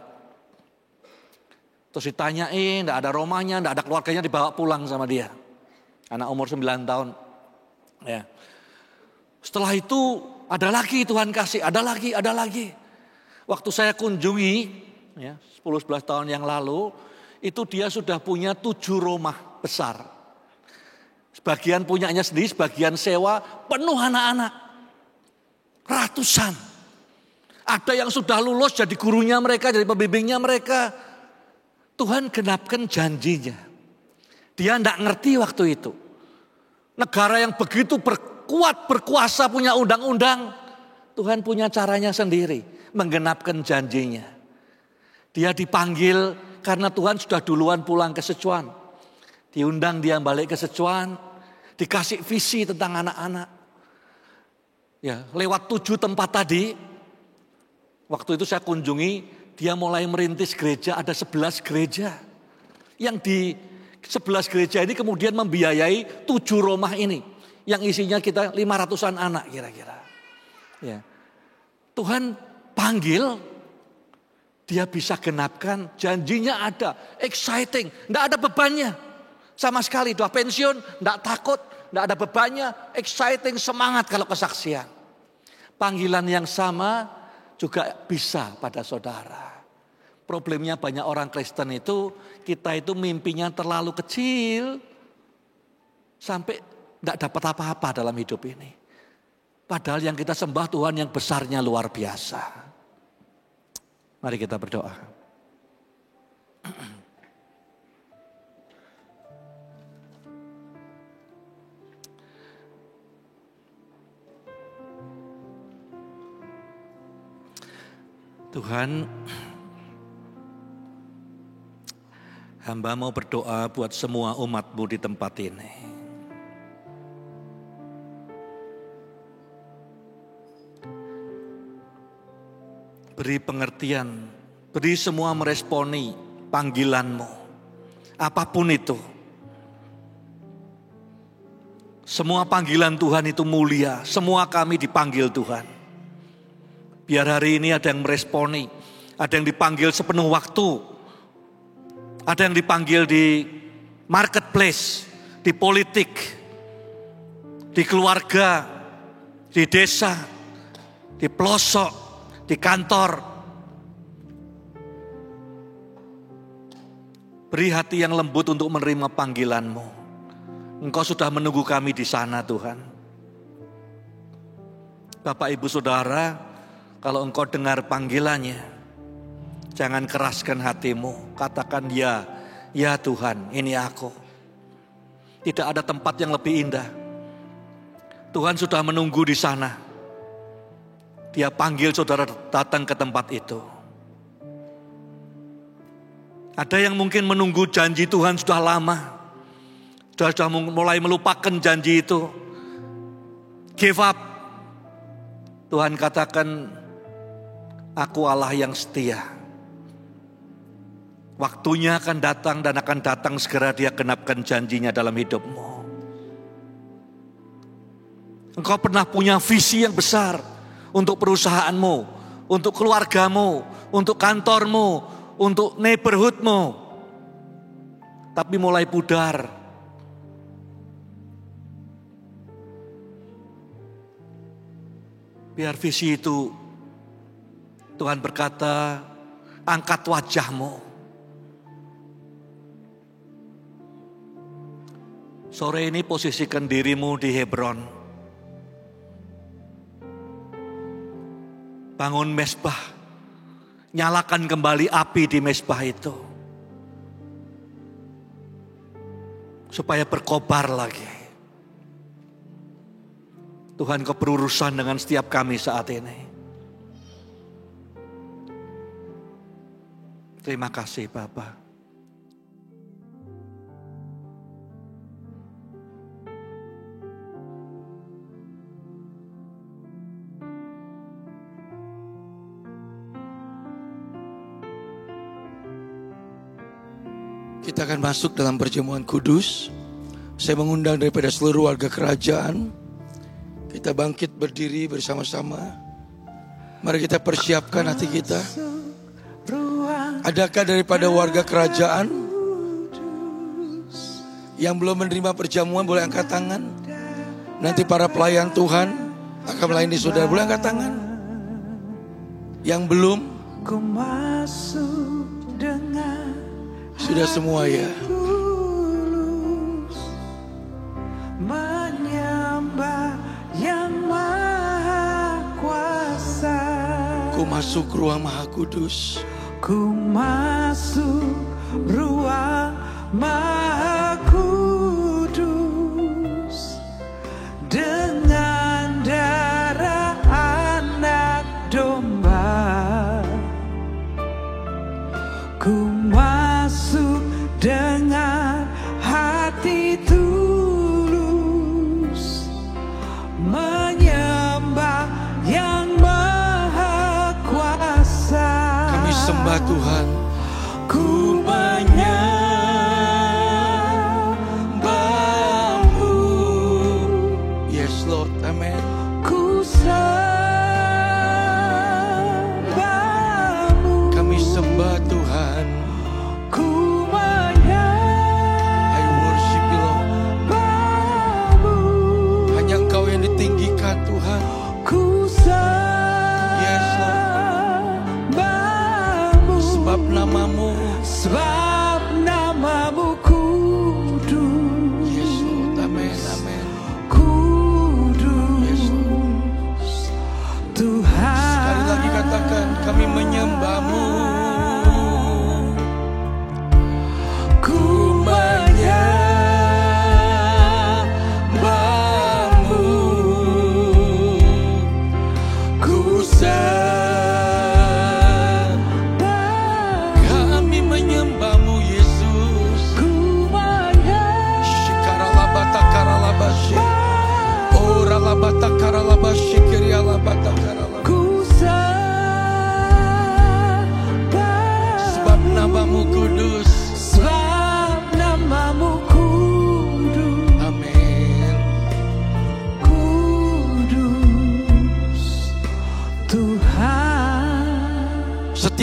Terus ditanyain, tidak ada rumahnya, tidak ada keluarganya, dibawa pulang sama dia. Anak umur 9 tahun. Ya. Setelah itu ada lagi Tuhan kasih, ada lagi. Waktu saya kunjungi, ya, 10-11 tahun yang lalu, itu dia sudah punya 7 rumah besar. Sebagian punyanya sendiri, sebagian sewa, penuh anak-anak. Ratusan. Ada yang sudah lulus jadi gurunya mereka, jadi pembimbingnya mereka. Tuhan genapkan janjinya. Dia tidak ngerti waktu itu. Negara yang begitu kuat, berkuasa, punya undang-undang. Tuhan punya caranya sendiri. Menggenapkan janjinya. Dia dipanggil karena Tuhan sudah duluan pulang ke Sichuan. Diundang dia balik ke Sichuan. Dikasih visi tentang anak-anak. Ya, lewat 7 tempat tadi. Waktu itu saya kunjungi. Dia mulai merintis gereja. Ada 11 gereja. Yang di 11 gereja ini kemudian membiayai 7 rumah ini. Yang isinya kita 500-an anak kira-kira. Ya. Tuhan panggil, dia bisa genapkan, janjinya ada, exciting, tidak ada bebannya. Sama sekali, sudah pensiun, tidak takut, tidak ada bebannya, exciting, semangat kalau kesaksian. Panggilan yang sama juga bisa pada saudara. Problemnya banyak orang Kristen itu, kita itu mimpinya terlalu kecil, sampai tidak dapat apa-apa dalam hidup ini. Padahal yang kita sembah Tuhan yang besarnya luar biasa. Mari kita berdoa. Tuhan, hamba mau berdoa buat semua umat-Mu di tempat ini. beri pengertian, beri semua meresponi panggilan-Mu. Apapun itu. Semua panggilan Tuhan itu mulia, semua kami dipanggil Tuhan. Biar hari ini ada yang meresponi, ada yang dipanggil sepenuh waktu, ada yang dipanggil di marketplace, di politik, di keluarga, di desa, di pelosok, di kantor. Beri hati yang lembut untuk menerima panggilan-Mu. Engkau sudah menunggu kami di sana Tuhan. Bapak Ibu Saudara, kalau engkau dengar panggilannya, jangan keraskan hatimu. Katakan ya, ya Tuhan, ini aku. Tidak ada tempat yang lebih indah. Tuhan sudah menunggu di sana. Dia panggil saudara datang ke tempat itu. Ada yang mungkin menunggu janji Tuhan sudah lama. Sudah mulai melupakan janji itu. Give up. Tuhan katakan, aku Allah yang setia. Waktunya akan datang dan akan datang segera Dia genapkan janjinya dalam hidupmu. Engkau pernah punya visi yang besar untuk perusahaanmu, untuk keluargamu, untuk kantormu, untuk neighborhoodmu. Tapi mulai pudar. Biar visi itu, Tuhan berkata, angkat wajahmu. Sore ini posisikan dirimu di Hebron. Bangun mezbah. Nyalakan kembali api di mezbah itu. Supaya berkobar lagi. Tuhan, Kau berurusan dengan setiap kami saat ini. Terima kasih Bapa. Kita akan masuk dalam perjamuan kudus. Saya mengundang daripada seluruh warga kerajaan. Kita bangkit berdiri bersama-sama. Mari kita persiapkan hati kita. Adakah daripada warga kerajaan yang belum menerima perjamuan boleh angkat tangan? Nanti para pelayan Tuhan akan melayani saudara, boleh angkat tangan. Yang belum? Sudah semua ya. Ku masuk ruang Maha Kudus. Ku masuk ruang Maha Kudus dengan darah anak domba. Ku masuk dengan hati tulus menyembah yang sembah Tuhan. Ku menyembah-Mu. Yes Lord, amen. Ku sembah-Mu. Kami sembah Tuhan. Ku menyembah-Mu. I worship you Lord. Hanya Engkau yang ditinggikan Tuhan. Ku Yes Lord. Sebab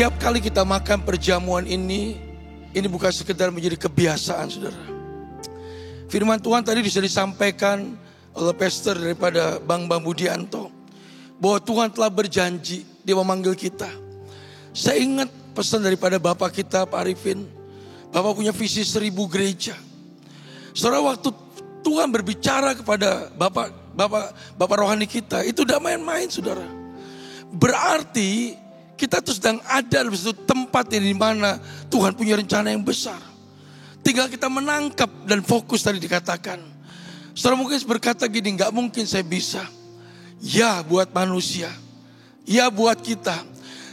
setiap kali kita makan perjamuan ini bukan sekedar menjadi kebiasaan, saudara. Firman Tuhan tadi bisa disampaikan oleh pastor daripada Bang Budianto, bahwa Tuhan telah berjanji, dia memanggil kita. Saya ingat pesan daripada Bapak kita, Pak Arifin. Bapak punya visi 1000 gereja. Saudara, waktu Tuhan berbicara kepada Bapak rohani kita, itu tidak main-main, saudara. Berarti kita tuh sedang ada di suatu tempat di mana Tuhan punya rencana yang besar. Tinggal kita menangkap dan fokus tadi dikatakan. Saudara mungkin berkata gini, gak mungkin saya bisa. Ya buat manusia, ya buat kita.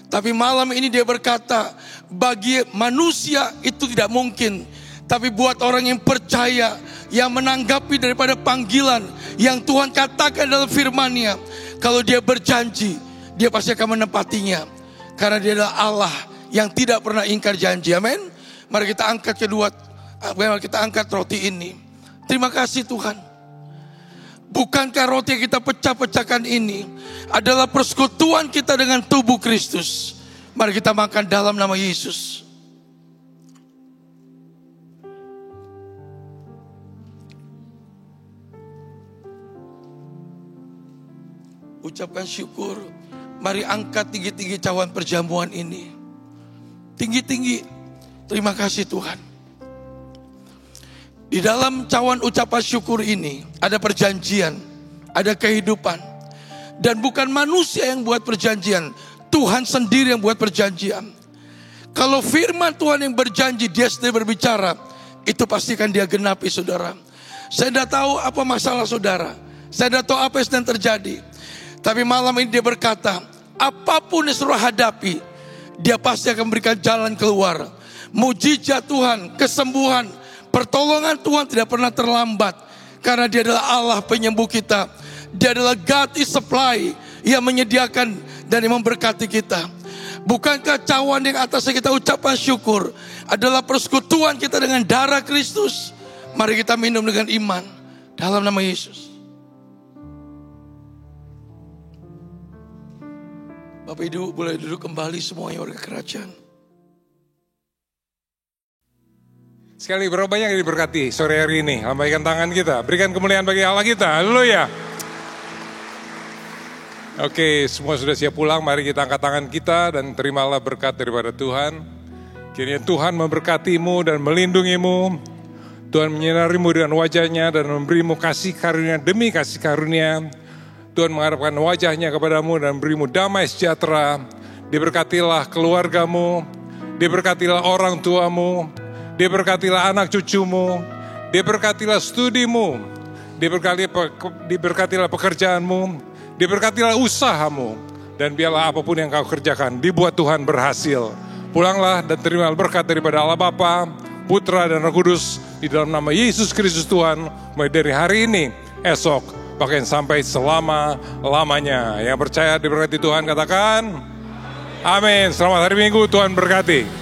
Tapi malam ini dia berkata, bagi manusia itu tidak mungkin. Tapi buat orang yang percaya, yang menanggapi daripada panggilan yang Tuhan katakan dalam firman-Nya, kalau dia berjanji, dia pasti akan menepatinya. Karena dia adalah Allah yang tidak pernah ingkar janji. Amin. Mari kita angkat mari kita angkat roti ini. Terima kasih Tuhan. Bukankah roti yang kita pecah-pecahkan ini adalah persekutuan kita dengan tubuh Kristus? Mari kita makan dalam nama Yesus. Ucapkan syukur. Mari angkat tinggi-tinggi cawan perjamuan ini. Tinggi-tinggi. Terima kasih Tuhan. Di dalam cawan ucapan syukur ini ada perjanjian, ada kehidupan. Dan bukan manusia yang buat perjanjian, Tuhan sendiri yang buat perjanjian. Kalau firman Tuhan yang berjanji, dia sendiri berbicara, itu pastikan dia genapi, saudara. Saya tidak tahu apa masalah saudara, saya tidak tahu apa yang sedang terjadi. Tapi malam ini dia berkata, apapun yang saudara hadapi, dia pasti akan memberikan jalan keluar. Mujizat Tuhan, kesembuhan, pertolongan Tuhan tidak pernah terlambat. Karena dia adalah Allah penyembuh kita. Dia adalah God is supply, yang menyediakan dan yang memberkati kita. Bukankah cawan yang atasnya kita ucapkan syukur adalah persekutuan kita dengan darah Kristus? Mari kita minum dengan iman dalam nama Yesus. Bapak Ibu boleh duduk kembali semuanya warga kerajaan. Sekali berapa banyak yang diberkati sore hari ini. Lambaikan tangan kita, berikan kemuliaan bagi Allah kita. Haleluya. Oke, semua sudah siap pulang. Mari kita angkat tangan kita dan terimalah berkat daripada Tuhan. Kiranya Tuhan memberkatimu dan melindungimu. Tuhan menyinarimu dengan wajahnya dan memberimu kasih karunia demi kasih karunia. Tuhan mengharapkan wajahnya kepadamu dan berimu damai sejahtera. Diberkatilah keluargamu, diberkatilah orang tuamu, diberkatilah anak cucumu, diberkatilah studimu, diberkatilah pekerjaanmu, diberkatilah usahamu. Dan biarlah apapun yang kau kerjakan, dibuat Tuhan berhasil. Pulanglah dan terimalah berkat daripada Allah Bapa, Putra dan Roh Kudus. Di dalam nama Yesus Kristus Tuhan, mulai dari hari ini, esok, bahkan sampai selama-lamanya. Yang percaya diberkati Tuhan katakan amin. Selamat hari Minggu, Tuhan berkati.